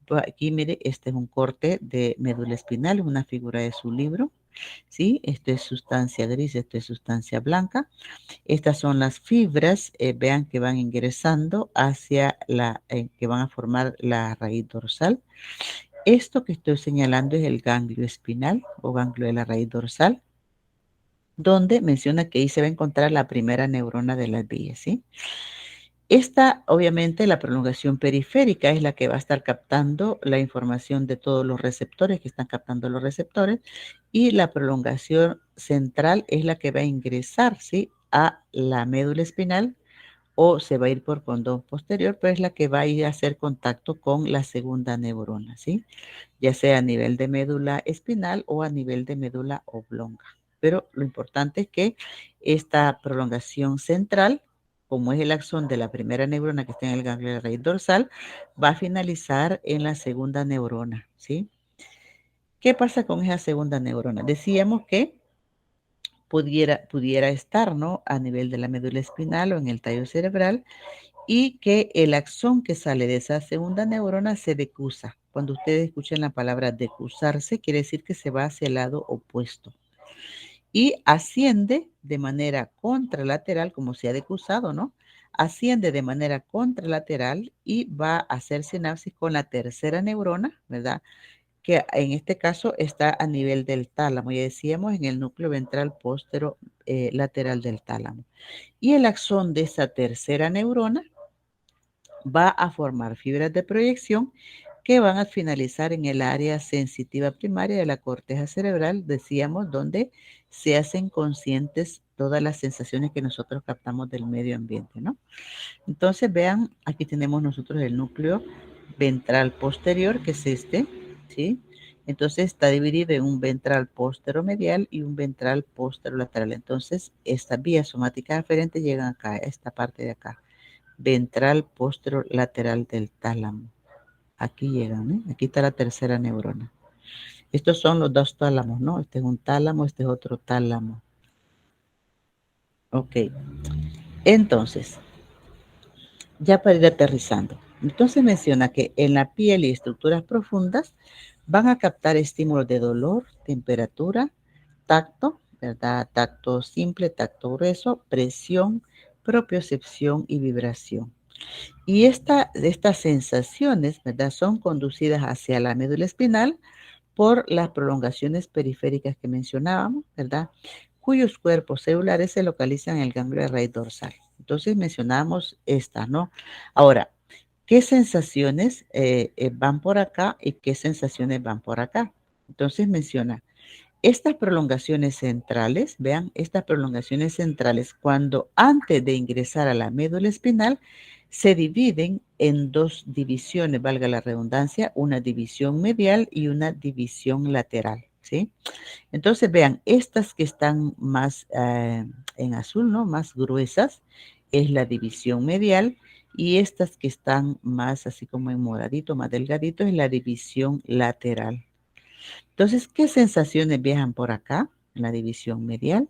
A: Aquí, mire, este es un corte de médula espinal, una figura de su libro, ¿sí? Esto es sustancia gris, esto es sustancia blanca. Estas son las fibras, vean que van ingresando hacia que van a formar la raíz dorsal. Esto que estoy señalando es el ganglio espinal o ganglio de la raíz dorsal, donde menciona que ahí se va a encontrar la primera neurona de las vías, ¿sí? Esta, obviamente, la prolongación periférica es la que va a estar captando la información de todos los receptores que están captando los receptores y la prolongación central es la que va a ingresar, ¿sí? A la médula espinal o se va a ir por condón posterior, pero es la que va a ir a hacer contacto con la segunda neurona, ¿sí? Ya sea a nivel de médula espinal o a nivel de médula oblonga. Pero lo importante es que esta prolongación central, como es el axón de la primera neurona que está en el ganglio de la raíz dorsal, va a finalizar en la segunda neurona, ¿sí? ¿Qué pasa con esa segunda neurona? Decíamos que pudiera estar, ¿no? A nivel de la médula espinal o en el tallo cerebral y que el axón que sale de esa segunda neurona se decusa. Cuando ustedes escuchen la palabra decusarse, quiere decir que se va hacia el lado opuesto. Y asciende de manera contralateral, como se ha decusado, ¿no? Asciende de manera contralateral y va a hacer sinapsis con la tercera neurona, ¿verdad? Que en este caso está a nivel del tálamo, ya decíamos, en el núcleo ventral lateral del tálamo. Y el axón de esa tercera neurona va a formar fibras de proyección que van a finalizar en el área sensitiva primaria de la corteza cerebral, decíamos, donde se hacen conscientes todas las sensaciones que nosotros captamos del medio ambiente, ¿no? Entonces, vean, aquí tenemos nosotros el núcleo ventral posterior, que es este, ¿sí? Entonces, está dividido en un ventral posteromedial y un ventral posterolateral. Entonces, estas vías somáticas aferentes llegan acá, a esta parte de acá. Ventral posterolateral del tálamo. Aquí llegan, ¿eh? Aquí está la tercera neurona. Estos son los dos tálamos, ¿no? Este es un tálamo, este es otro tálamo. Ok. Entonces, ya para ir aterrizando. Entonces menciona que en la piel y estructuras profundas van a captar estímulos de dolor, temperatura, tacto, ¿verdad? Tacto simple, tacto grueso, presión, propiocepción y vibración. Y estas sensaciones, ¿verdad? Son conducidas hacia la médula espinal por las prolongaciones periféricas que mencionábamos, ¿verdad? Cuyos cuerpos celulares se localizan en el ganglio de raíz dorsal. Entonces mencionamos estas, ¿no? Ahora, ¿qué sensaciones van por acá y qué sensaciones van por acá? Entonces menciona estas prolongaciones centrales, vean, estas prolongaciones centrales, cuando antes de ingresar a la médula espinal, se dividen en dos divisiones, valga la redundancia, una división medial y una división lateral, ¿sí? Entonces, vean, estas que están más en azul, ¿no? Más gruesas, es la división medial, y estas que están más así como en moradito, más delgadito, es la división lateral. Entonces, ¿qué sensaciones viajan por acá? En la división medial.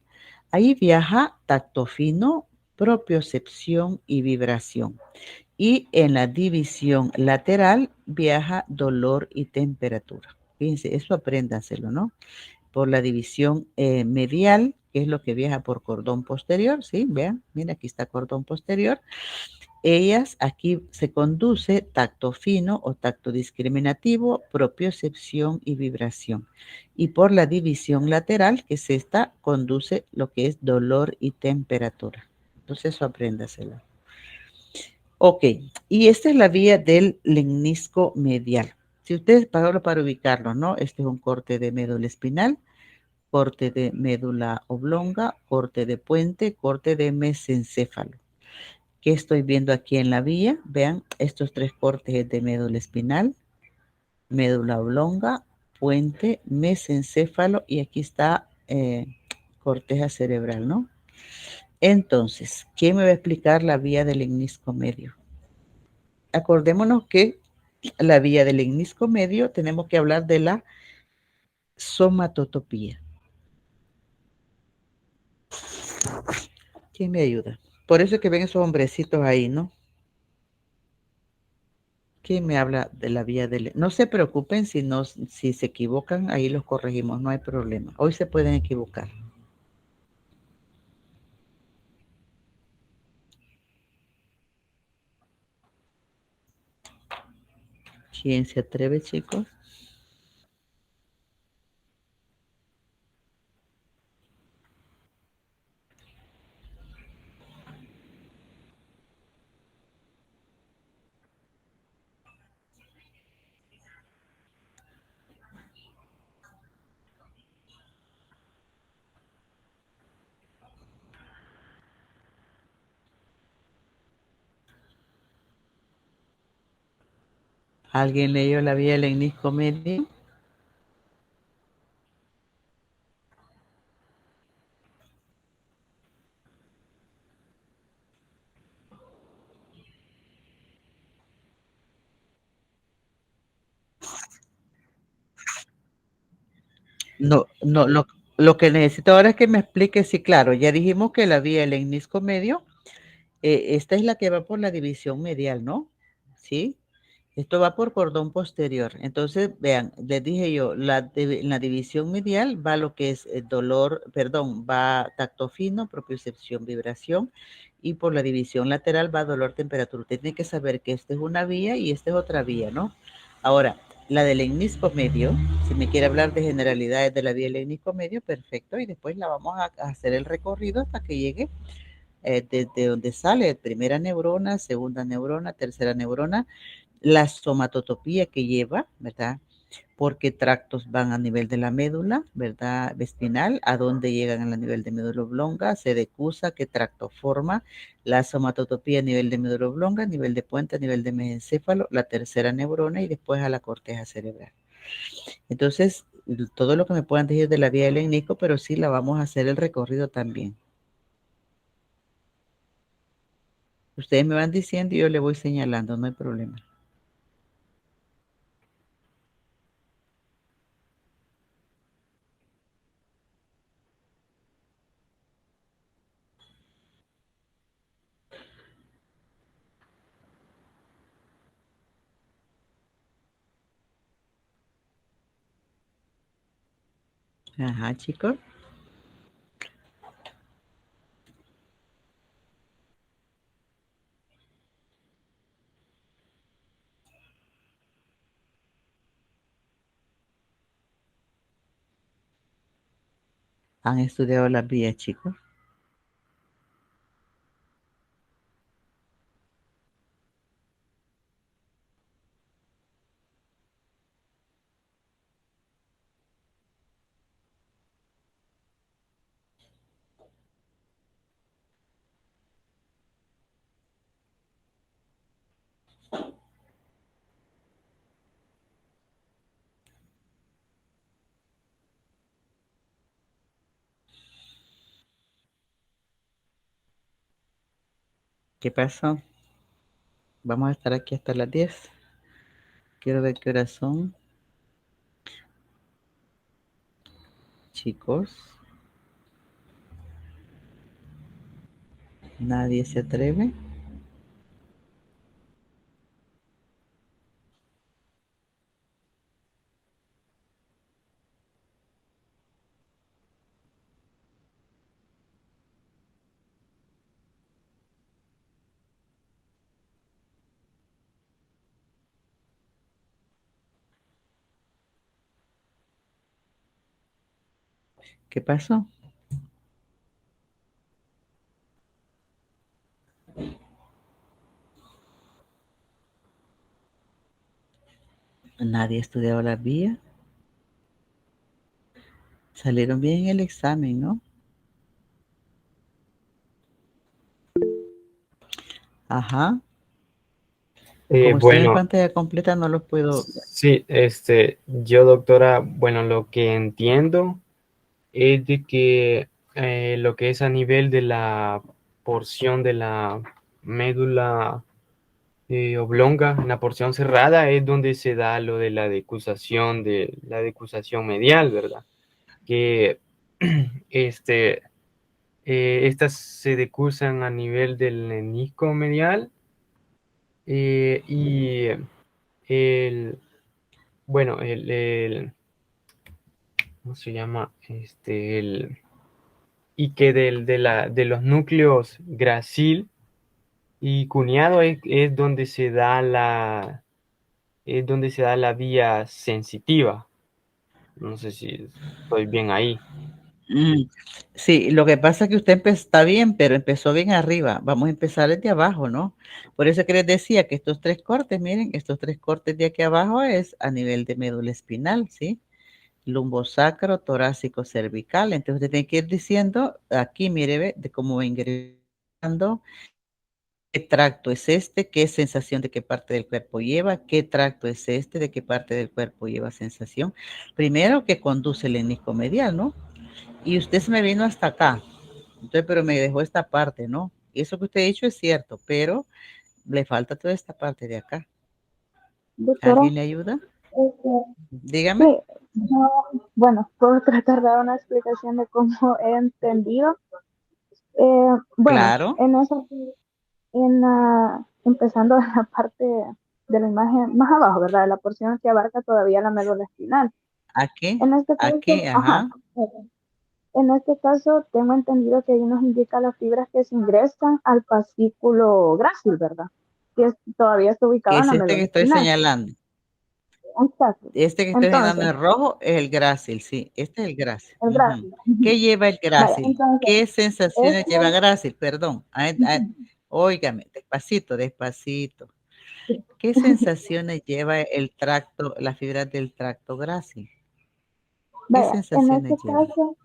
A: Ahí viaja tacto fino, propiocepción y vibración. Y en la división lateral viaja dolor y temperatura. Fíjense, eso apréndanselo, ¿no? Por la división medial, que es lo que viaja por cordón posterior, ¿sí? Vean, mira, aquí está cordón posterior. Ellas, aquí se conduce tacto fino o tacto discriminativo, propiocepción y vibración. Y por la división lateral, que es esta, conduce lo que es dolor y temperatura. Entonces eso apréndaselo. Ok, y esta es la vía del lemnisco medial. Si ustedes, para ubicarlo, ¿no? Este es un corte de médula espinal, corte de médula oblonga, corte de puente, corte de mesencéfalo. ¿Qué estoy viendo aquí en la vía? Vean, estos tres cortes de médula espinal, médula oblonga, puente, mesencéfalo, y aquí está corteza cerebral, ¿no? Entonces, ¿quién me va a explicar la vía del lemnisco medio? Acordémonos que la vía del lemnisco medio tenemos que hablar de la somatotopía. ¿Quién me ayuda? Por eso es que ven esos hombrecitos ahí, ¿no? ¿Quién me habla de la vía del... No se preocupen si se equivocan, ahí los corregimos, no hay problema. Hoy se pueden equivocar. ¿Quién se atreve, chicos? ¿Alguien leyó la vía del lemnisco medio? No, no, lo que necesito ahora es que me explique si, claro, ya dijimos que la vía del lemnisco medio, esta es la que va por la división medial, ¿no? ¿Sí? Esto va por cordón posterior. Entonces, vean, les dije yo, en la división medial va lo que es va tacto fino, propiocepción, vibración, y por la división lateral va dolor, temperatura. Usted tiene que saber que esta es una vía y esta es otra vía, ¿no? Ahora, la del lemnisco medio, si me quiere hablar de generalidades de la vía del lemnisco medio, perfecto, y después la vamos a hacer el recorrido hasta que llegue desde donde sale primera neurona, segunda neurona, tercera neurona, la somatotopía que lleva, ¿verdad? Porque tractos van a nivel de la médula, ¿verdad? Espinal, a dónde llegan a nivel de médula oblonga, se decusa, qué tracto forma, la somatotopía a nivel de médula oblonga, a nivel de puente, a nivel de mesencéfalo, la tercera neurona y después a la corteza cerebral. Entonces, todo lo que me puedan decir de la vía del lemnisco, pero sí la vamos a hacer el recorrido también. Ustedes me van diciendo y yo le voy señalando, no hay problema. Ajá, chicos. ¿Han estudiado las vías, chicos? ¿Qué pasó? Vamos a estar aquí hasta las 10. Quiero ver qué horas son, chicos. Nadie se atreve. ¿Qué pasó? Nadie ha estudiado las vías. Salieron bien en el examen, ¿no? Ajá. Como estoy en
B: Bueno,
A: pantalla completa, no los puedo.
B: sí, yo doctora, bueno, lo que entiendo es de que lo que es a nivel de la porción de la médula oblonga, en la porción cerrada, es donde se da lo de la decusación medial, ¿verdad? Que este, estas se decusan a nivel del menisco medial y el, bueno, ¿cómo se llama? Y que de los núcleos gracil y cuneado es donde se da es donde se da la vía sensitiva. No sé si estoy bien ahí.
A: Mm, sí, lo que pasa es que usted está bien, pero empezó bien arriba. Vamos a empezar desde abajo, ¿no? Por eso que les decía que estos tres cortes, miren, estos tres cortes de aquí abajo es a nivel de médula espinal, ¿sí? Lumbosacro, torácico, cervical. Entonces usted tiene que ir diciendo, aquí mire, ve, de cómo va ingresando, qué tracto es este, qué sensación de qué parte del cuerpo lleva, qué tracto es este, de qué parte del cuerpo lleva sensación. Primero que conduce el menisco medial, ¿no? Y usted se me vino hasta acá, entonces, pero me dejó esta parte, ¿no? Eso que usted ha dicho es cierto, pero le falta toda esta parte de acá.
C: Doctora,
A: ¿Alguien le ayuda?
C: este,
A: Dígame.
C: sí, yo, bueno, puedo tratar de dar una explicación de cómo he entendido. Bueno,
A: Claro.
C: empezando en la parte de la imagen más abajo, ¿verdad? La porción que abarca todavía la médula espinal.
A: Aquí,
C: En este caso,
A: aquí,
C: ajá,
A: ajá.
C: en este caso tengo entendido que ahí nos indica las fibras que se ingresan al fascículo grácil, ¿verdad? Todavía está
A: Que
C: ubicado en
A: es
C: la
A: este que
C: médula
A: estoy
C: espinal.
A: señalando.
C: Exacto.
A: Este que estoy señalando
C: Entonces,
A: en rojo es el grácil, sí. Este es el grácil.
C: el
A: Ujú.
C: grácil.
A: ¿Qué lleva el
C: Vale,
A: grácil?
C: entonces,
A: ¿Qué sensaciones lleva
C: este,
A: grácil? Perdón. Óigame, despacito, despacito.
C: sí.
A: ¿Qué sensaciones lleva el tracto, las fibras del tracto grácil? ¿Qué
C: Vaya, en este
A: sensaciones lleva?
C: caso,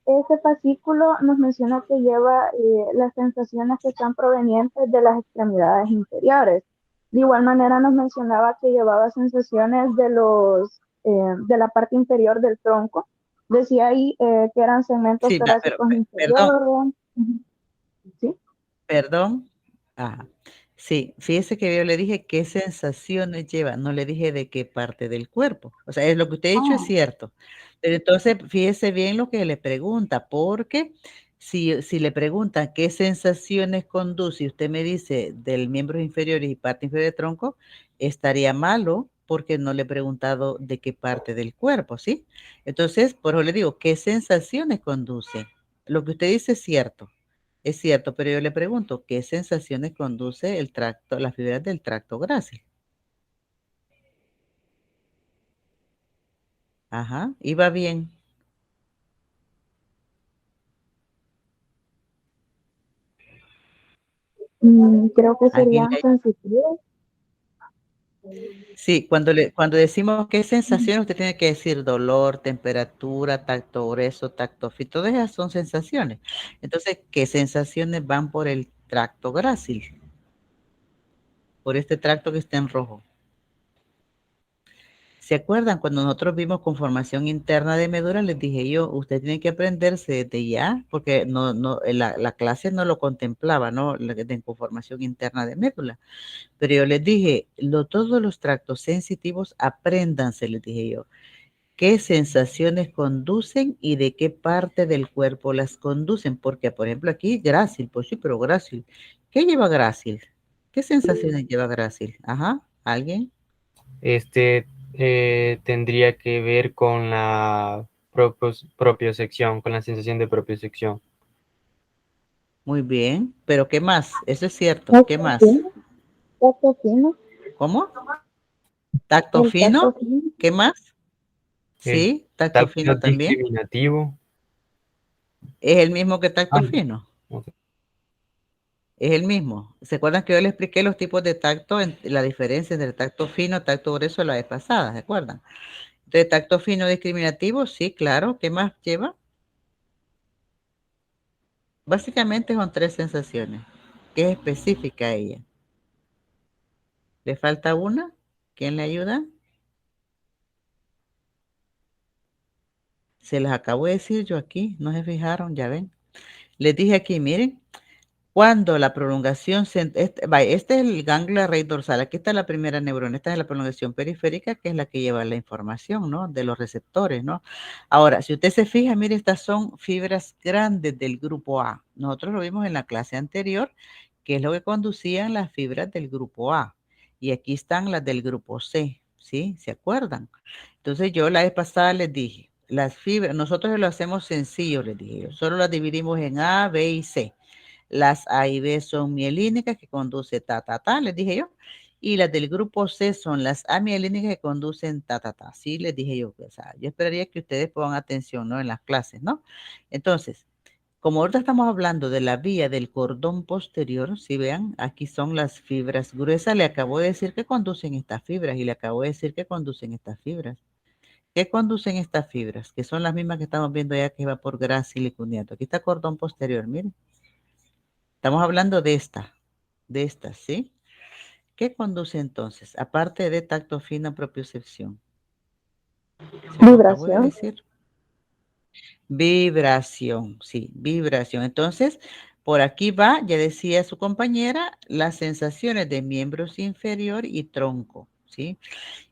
C: ese fascículo nos menciona que lleva las sensaciones que están provenientes de las extremidades inferiores. De igual manera nos mencionaba que llevaba sensaciones de la parte inferior del tronco. Decía ahí que eran segmentos
A: Sí, pero,
C: torácicos
A: perdón,
C: inferiores. ¿Sí?
A: perdón. Ah, sí, fíjese que yo le dije qué sensaciones lleva, no le dije de qué parte del cuerpo. O sea, es lo que usted ha dicho es
C: Ah,
A: cierto. Pero entonces fíjese bien lo que le pregunta, porque si le preguntan qué sensaciones conduce y usted me dice del miembro inferior y parte inferior del tronco, estaría malo porque no le he preguntado de qué parte del cuerpo, ¿sí? Entonces, por eso le digo, ¿qué sensaciones conduce? Lo que usted dice es cierto, pero yo le pregunto, ¿qué sensaciones conduce el tracto, las fibras del tracto grácil? Ajá, iba bien.
C: Creo que
A: ¿Alguien
C: serían sensitivos.
A: Sí, cuando decimos qué sensación, usted tiene que decir dolor, temperatura, tacto grueso, tacto fino, todas esas son sensaciones. Entonces, ¿qué sensaciones van por el tracto grácil? Por este tracto que está en rojo. ¿Se acuerdan cuando nosotros vimos conformación interna de médula? Les dije yo, usted tiene que aprenderse desde ya, porque la clase no lo contemplaba, ¿no? De conformación interna de médula. Pero yo les dije, todos los tractos sensitivos, apréndanse, les dije yo, qué sensaciones conducen y de qué parte del cuerpo las conducen. Porque, por ejemplo, aquí grácil, pues sí, pero grácil. ¿Qué lleva grácil? ¿Qué sensaciones lleva grácil? Ajá, ¿alguien?
B: Tendría que ver con la propiocepción, con la sensación de propiocepción.
A: Muy bien, pero ¿qué más? Eso es cierto, ¿qué
C: Tacto
A: más?
C: fino, tacto fino,
A: ¿Cómo? ¿Tacto
C: el tacto
A: fino?
C: fino.
A: ¿Qué más?
B: El
A: Sí, tacto
B: tacto
A: fino también.
B: discriminativo.
A: Es el mismo que tacto
B: Ah,
A: fino.
B: ok.
A: Es el mismo. ¿Se acuerdan que yo les expliqué los tipos de tacto, la diferencia entre el tacto fino y tacto grueso la vez pasada? ¿Se acuerdan? Entonces, tacto fino discriminativo, sí, claro. ¿Qué más lleva? Básicamente son tres sensaciones. ¿Qué es específica a ella? ¿Le falta una? ¿Quién le ayuda? Se las acabo de decir yo aquí, no se fijaron, ya ven. Les dije aquí, miren, cuando la prolongación, este es el ganglio raíz dorsal, aquí está la primera neurona, esta es la prolongación periférica, que es la que lleva la información, ¿no? De los receptores, ¿no? Ahora, si usted se fija, mire, estas son fibras grandes del grupo A. Nosotros lo vimos en la clase anterior, que es lo que conducían las fibras del grupo A. Y aquí están las del grupo C, ¿sí? ¿Se acuerdan? Entonces yo la vez pasada les dije, las fibras, nosotros lo hacemos sencillo, les dije yo, solo las dividimos en A, B y C. Las A y B son mielínicas que conduce les dije yo. Y las del grupo C son las amielínicas que conducen Sí, les dije yo. O sea, yo esperaría que ustedes pongan atención, ¿no? En las clases, ¿no? Entonces, como ahorita estamos hablando de la vía del cordón posterior, si vean, aquí son las fibras gruesas. Le acabo de decir que conducen estas fibras y le acabo de decir que conducen estas fibras. ¿Qué conducen estas fibras? Que son las mismas que estamos viendo ya que va por grácil y cuneato. Aquí está cordón posterior, miren. Estamos hablando de estas, ¿sí? ¿Qué conduce entonces? Aparte de tacto fino, propiocepción. Se lo acabo de
C: Vibración.
A: decir. Vibración, sí, vibración. Entonces, por aquí va, ya decía su compañera, las sensaciones de miembros inferior y tronco, ¿sí?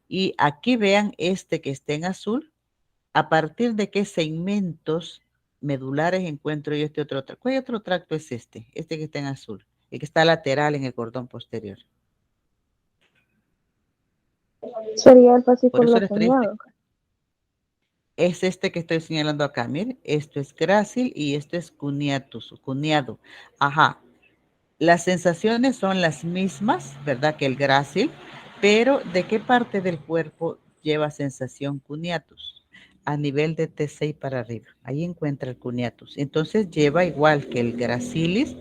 A: Y aquí vean este que está en azul, a partir de qué segmentos medulares encuentro yo este otro tracto. ¿Cuál otro tracto es este? Este que está en azul, el que está lateral en el cordón posterior.
C: Sería el
A: Por eso
C: fascículo
A: les estoy
C: cuñado.
A: es este que estoy señalando acá, miren, esto es grácil y esto es cuneado. Ajá, las sensaciones son las mismas, ¿verdad? Que el grácil, pero ¿de qué parte del cuerpo lleva sensación cuneatus? A nivel de T6 para arriba, ahí encuentra el cuneatus. Entonces lleva igual que el gracilis,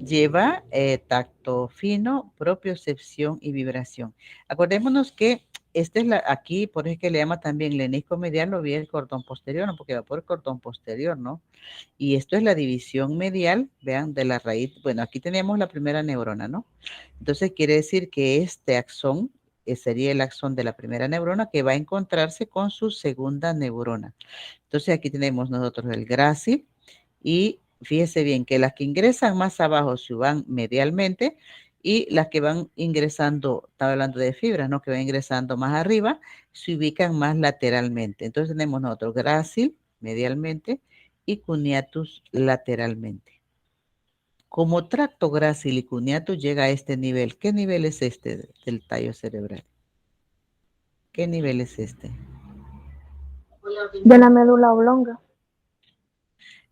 A: lleva tacto fino, propiocepción y vibración. Acordémonos que esta es aquí, por eso es que le llama también lenisco medial o bien el cordón posterior, ¿no? Porque va por el cordón posterior, ¿no? Y esto es la división medial, vean, de la raíz. Bueno, aquí tenemos la primera neurona, ¿no? Entonces quiere decir que este axón sería el axón de la primera neurona que va a encontrarse con su segunda neurona. Entonces aquí tenemos nosotros el grácil y fíjese bien que las que ingresan más abajo se van medialmente y las que van ingresando, estaba hablando de fibras, ¿no? Que van ingresando más arriba, se ubican más lateralmente. Entonces tenemos nosotros grácil medialmente y cuneatus lateralmente. Como tracto grácil y cuneatus llega a este nivel. ¿Qué nivel es este del tallo cerebral? ¿Qué nivel es este?
C: De la médula oblonga.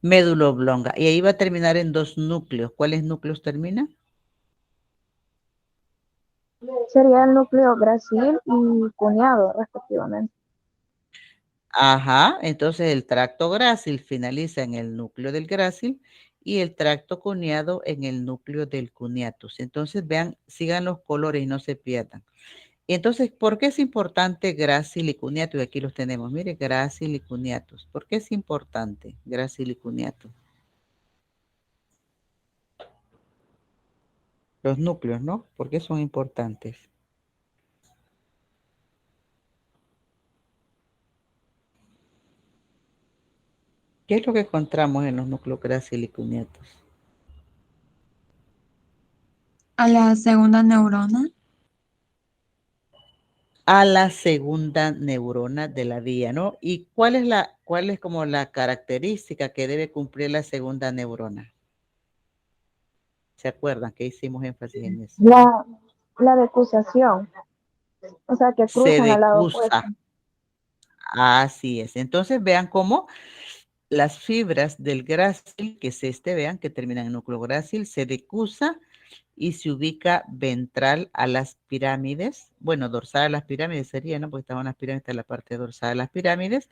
A: Médula oblonga. Y ahí va a terminar en dos núcleos. ¿Cuáles núcleos termina?
C: Sería el núcleo grácil y cuñado, respectivamente.
A: Ajá, entonces el tracto grácil finaliza en el núcleo del grácil y el tracto cuneado en el núcleo del cuneatus. Entonces, vean, sigan los colores y no se pierdan. Entonces, ¿por qué es importante grácil y cuneatus? Y aquí los tenemos. Mire, grácil y cuneatus. ¿Por qué es importante grácil y cuneatus? Los núcleos, ¿no? ¿Por qué son importantes? ¿Qué es lo que encontramos en los núcleos grácil y cuneatus?
D: A la segunda neurona.
A: A la segunda neurona de la vía, ¿no? ¿Y cuál es como la característica que debe cumplir la segunda neurona? ¿Se acuerdan que hicimos énfasis en eso?
C: La decusación, o sea, que
A: Se
C: cruzan al lado opuesto.
A: decusa. Así es. Entonces vean cómo las fibras del grácil, que es este, vean que terminan en núcleo grácil, se decusa y se ubica ventral a las pirámides. Bueno, dorsal a las pirámides sería, ¿no? Porque estaban las pirámides en la parte dorsal de las pirámides.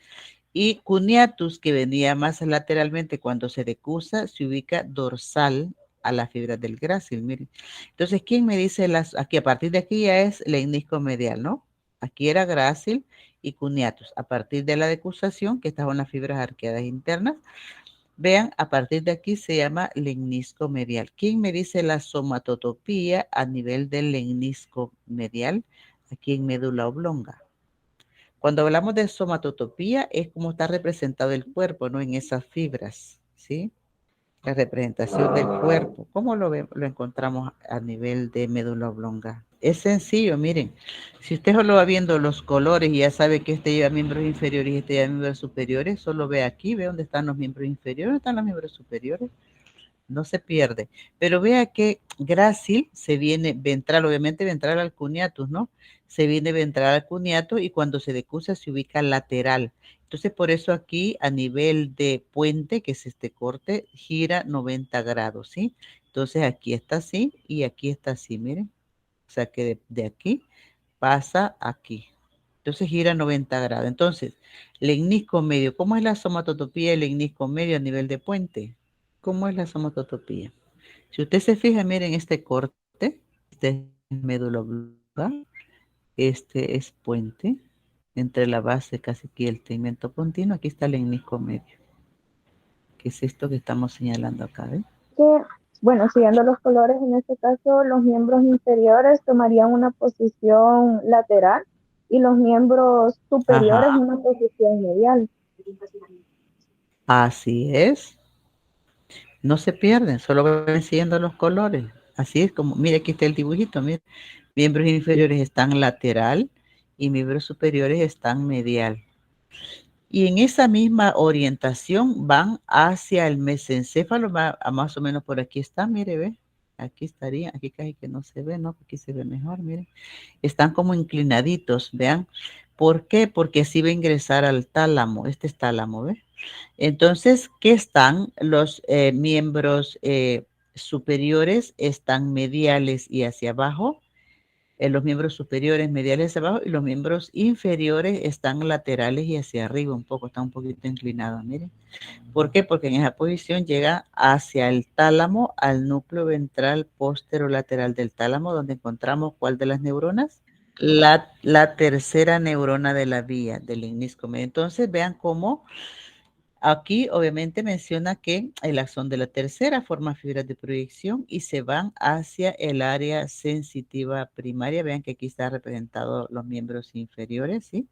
A: Y cuneatus, que venía más lateralmente cuando se decusa, se ubica dorsal a las fibras del grácil, miren. Entonces, ¿quién me dice aquí? A partir de aquí ya es lenisco medial, ¿no? Aquí era grácil y cuneatus. A partir de la decusación, que estaban las fibras arqueadas internas, vean, a partir de aquí se llama lemnisco medial. ¿Quién me dice la somatotopía a nivel del lemnisco medial? Aquí en médula oblonga. Cuando hablamos de somatotopía es como está representado el cuerpo, ¿no? En esas fibras, ¿sí? La representación del cuerpo. ¿Cómo lo encontramos a nivel de médula oblonga? Es sencillo, miren. Si usted solo va viendo los colores y ya sabe que este lleva miembros inferiores y este lleva miembros superiores, solo ve aquí, ve dónde están los miembros inferiores, dónde están los miembros superiores. No se pierde. Pero vea que grácil se viene ventral, obviamente ventral al cuneatus, ¿no? Se viene ventral al cuneatus y cuando se decusa se ubica lateral. Entonces, por eso aquí a nivel de puente, que es este corte, gira 90 grados, ¿sí? Entonces, aquí está así y aquí está así, miren. O sea que de aquí pasa aquí. Entonces gira 90 grados. Entonces, lemnisco medio. ¿Cómo es la somatotopía del lemnisco medio a nivel de puente? ¿Cómo es la somatotopía? Si usted se fija, miren este corte, este es médula oblonga, este es puente, entre la base casi aquí el tegmento continuo, aquí está el lemnisco medio, que es esto que estamos señalando acá, ¿ven?
C: Que, bueno, siguiendo los colores, en este caso los miembros inferiores tomarían una posición lateral y los miembros superiores
A: Ajá,
C: una posición medial.
A: así es. No se pierden, solo ven siguiendo los colores. Así es como, mire, aquí está el dibujito, mire. Miembros inferiores están lateral y miembros superiores están medial. Y en esa misma orientación van hacia el mesencéfalo, más o menos por aquí está, mire, ve. Aquí estaría, aquí casi que no se ve, ¿no? Aquí se ve mejor, mire. Están como inclinaditos, vean. ¿Por qué? Porque así va a ingresar al tálamo, este es tálamo, ¿ve? Entonces, ¿qué están? Los miembros superiores están mediales y hacia abajo, los miembros superiores mediales hacia abajo y los miembros inferiores están laterales y hacia arriba un poco, están un poquito inclinados, miren. ¿Por qué? Porque en esa posición llega hacia el tálamo, al núcleo ventral posterolateral del tálamo, donde encontramos ¿cuál de las neuronas? La tercera neurona de la vía del lemnisco medio. Entonces, vean cómo aquí obviamente menciona que el axón de la tercera forma fibras de proyección y se van hacia el área sensitiva primaria. Vean que aquí está representado los miembros inferiores, ¿sí?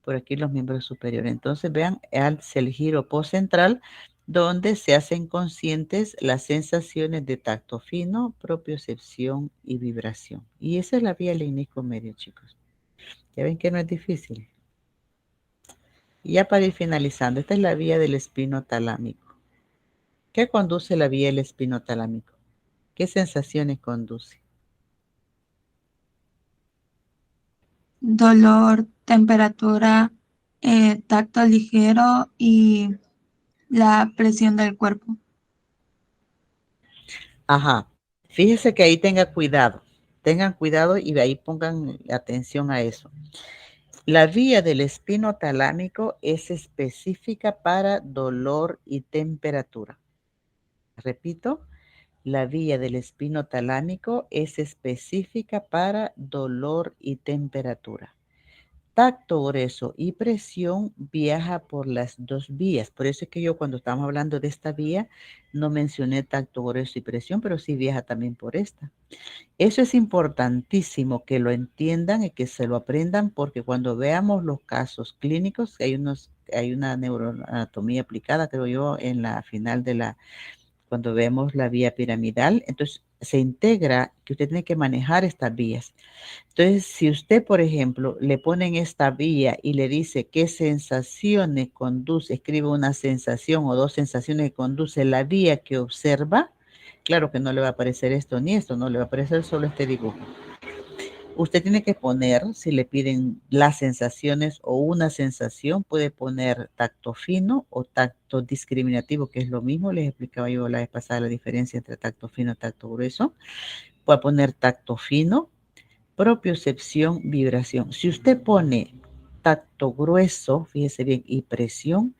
A: Por aquí los miembros superiores. Entonces vean hacia el giro postcentral donde se hacen conscientes las sensaciones de tacto fino, propiocepción y vibración. Y esa es la vía lemnisco medio, chicos. Ya ven que no es difícil. Y ya para ir finalizando, esta es la vía del espino talámico. ¿Qué conduce la vía del espino talámico? ¿Qué sensaciones conduce?
D: Dolor, temperatura, tacto ligero y la presión del cuerpo.
A: Ajá. Fíjese que ahí tengan cuidado y ahí pongan atención a eso. La vía del espino talámico es específica para dolor y temperatura. Repito, la vía del espino talámico es específica para dolor y temperatura. Tacto grueso y presión viaja por las dos vías. Por eso es que yo cuando estamos hablando de esta vía no mencioné tacto grueso y presión, pero sí viaja también por esta. Eso es importantísimo que lo entiendan y que se lo aprendan, porque cuando veamos los casos clínicos, hay una neuroanatomía aplicada, creo yo, en la final de cuando vemos la vía piramidal, entonces se integra que usted tiene que manejar estas vías. Entonces, si usted, por ejemplo, le ponen esta vía y le dice qué sensaciones conduce, escribe una sensación o dos sensaciones que conduce la vía que observa, claro que no le va a aparecer esto ni esto, no le va a aparecer solo este dibujo. Usted tiene que poner, si le piden las sensaciones o una sensación, puede poner tacto fino o tacto discriminativo, que es lo mismo. Les explicaba yo la vez pasada la diferencia entre tacto fino y tacto grueso. Puede poner tacto fino, propiocepción, vibración. Si usted pone tacto grueso, fíjese bien, y presión,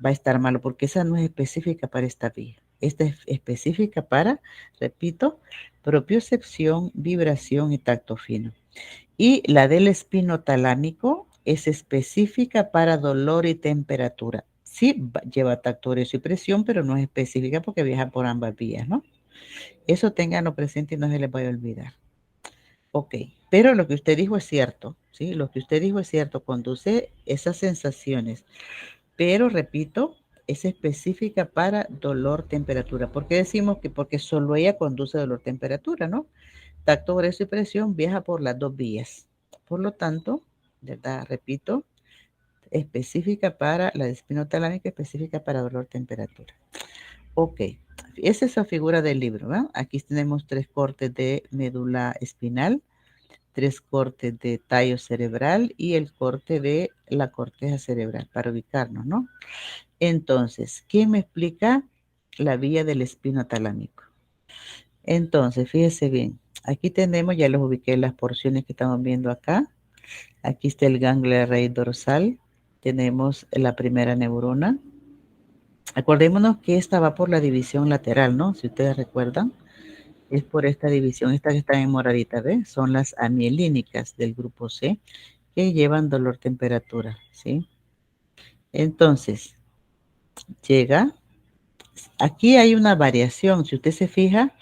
A: va a estar malo porque esa no es específica para esta vía. Esta es específica para, repito, propiocepción, vibración y tacto fino. Y la del espino talámico es específica para dolor y temperatura. Sí lleva tacto grueso y presión, pero no es específica porque viaja por ambas vías, ¿no? Eso ténganlo presente y no se les vaya a olvidar. Ok, pero lo que usted dijo es cierto, ¿sí? Lo que usted dijo es cierto, conduce esas sensaciones, pero repito, es específica para dolor, temperatura. ¿Por qué decimos que? Porque solo ella conduce dolor, temperatura, ¿no? Tacto grueso y presión viaja por las dos vías. Por lo tanto, ¿verdad? Repito, específica para la espinotalámica, específica para dolor, temperatura. Ok, esa es la figura del libro, ¿verdad? Aquí tenemos 3 cortes de médula espinal, 3 cortes de tallo cerebral y el corte de la corteza cerebral para ubicarnos, ¿no? Entonces, ¿quién me explica la vía del espino talámico? Entonces, fíjese bien, aquí tenemos, ya los ubiqué las porciones que estamos viendo acá. Aquí está el ganglio de raíz dorsal. Tenemos la primera neurona. Acordémonos que esta va por la división lateral, ¿no? Si ustedes recuerdan, es por esta división, esta que está en moradita, ¿ves? Son las amielínicas del grupo C que llevan dolor, temperatura, ¿sí? Entonces, llega, aquí hay una variación, si usted se fija,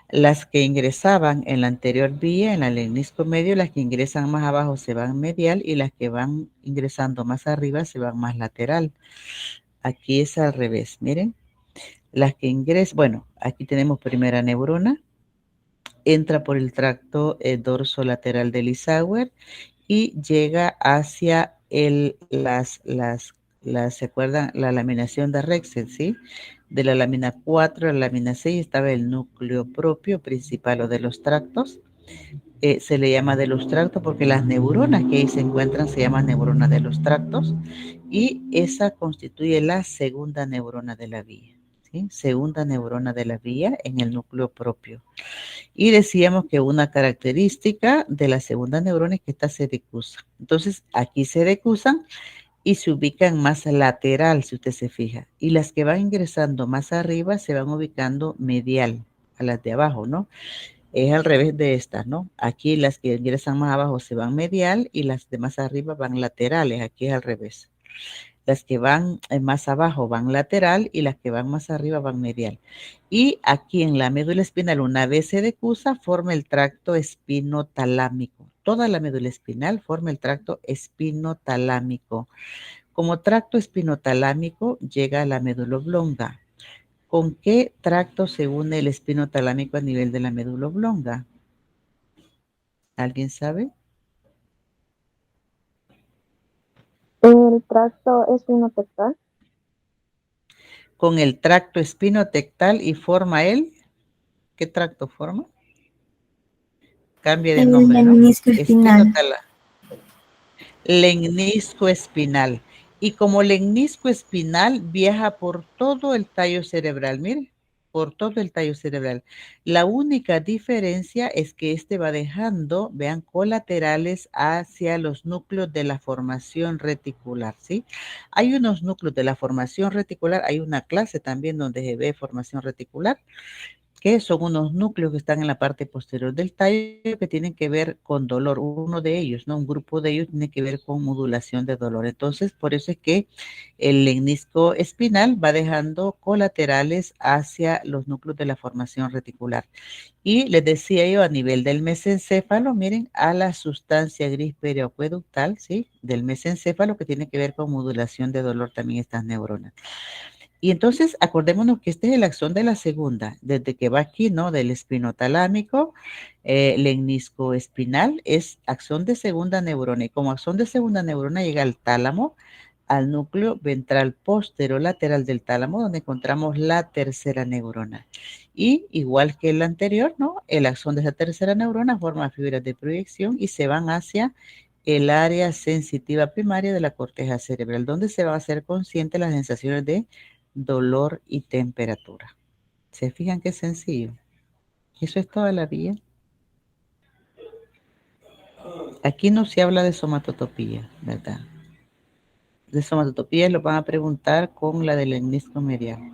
A: las que ingresaban en la anterior vía, en la lemnisco medio, las que ingresan más abajo se van medial y las que van ingresando más arriba se van más lateral. Aquí es al revés, miren. Las que ingresan, bueno, aquí tenemos primera neurona, entra por el tracto dorso lateral del Isauer y llega hacia ¿se acuerdan? La laminación de Rexel, ¿sí? De la lámina 4 a la lámina 6 estaba el núcleo propio principal o de los tractos. Se le llama de los tractos porque las neuronas que ahí se encuentran se llaman neuronas de los tractos y esa constituye la segunda neurona de la vía, ¿sí? Segunda neurona de la vía en el núcleo propio. Y decíamos que una característica de la segunda neurona es que esta se decusa. Entonces, aquí se decusan y se ubican más lateral, si usted se fija. Y las que van ingresando más arriba se van ubicando medial a las de abajo, ¿no? Es al revés de estas, ¿no? Aquí las que ingresan más abajo se van medial y las de más arriba van laterales. Aquí es al revés. Las que van más abajo van lateral y las que van más arriba van medial. Y aquí en la médula espinal, una vez se decusa, forma el tracto espinotalámico. Toda la médula espinal forma el tracto espinotalámico. Como tracto espinotalámico llega a la médula oblonga. ¿Con qué tracto se une el espinotalámico a nivel de la médula oblonga? ¿Alguien sabe?
C: El tracto espinotectal.
A: Con el tracto espinotectal y forma ¿qué tracto forma? Cambia de
D: El
A: nombre, ¿no?
D: lemnisco espinal.
A: Lemnisco espinal. Y como lemnisco espinal viaja por todo el tallo cerebral, mire, por todo el tallo cerebral. La única diferencia es que este va dejando, vean, colaterales hacia los núcleos de la formación reticular, ¿sí? Hay unos núcleos de la formación reticular, hay una clase también donde se ve formación reticular, que son unos núcleos que están en la parte posterior del tallo que tienen que ver con dolor. Uno de ellos, ¿no? Un grupo de ellos tiene que ver con modulación de dolor. Entonces, por eso es que el lemnisco espinal va dejando colaterales hacia los núcleos de la formación reticular. Y les decía yo, a nivel del mesencéfalo, miren, a la sustancia gris periacueductal, ¿sí? Del mesencéfalo que tiene que ver con modulación de dolor también estas neuronas. Y entonces acordémonos que este es el axón de la segunda, desde que va aquí, ¿no? Del espinotalámico, lemnisco espinal, es axón de segunda neurona. Y como axón de segunda neurona llega al tálamo, al núcleo ventral posterolateral del tálamo, donde encontramos la tercera neurona. Y igual que el anterior, ¿no? El axón de esa tercera neurona forma fibras de proyección y se van hacia el área sensitiva primaria de la corteza cerebral, donde se va a hacer consciente las sensaciones de dolor y temperatura. ¿Se fijan qué sencillo? Eso es toda la vía. Aquí no se habla de somatotopía, ¿verdad? De somatotopía lo van a preguntar con la del lemnisco medial.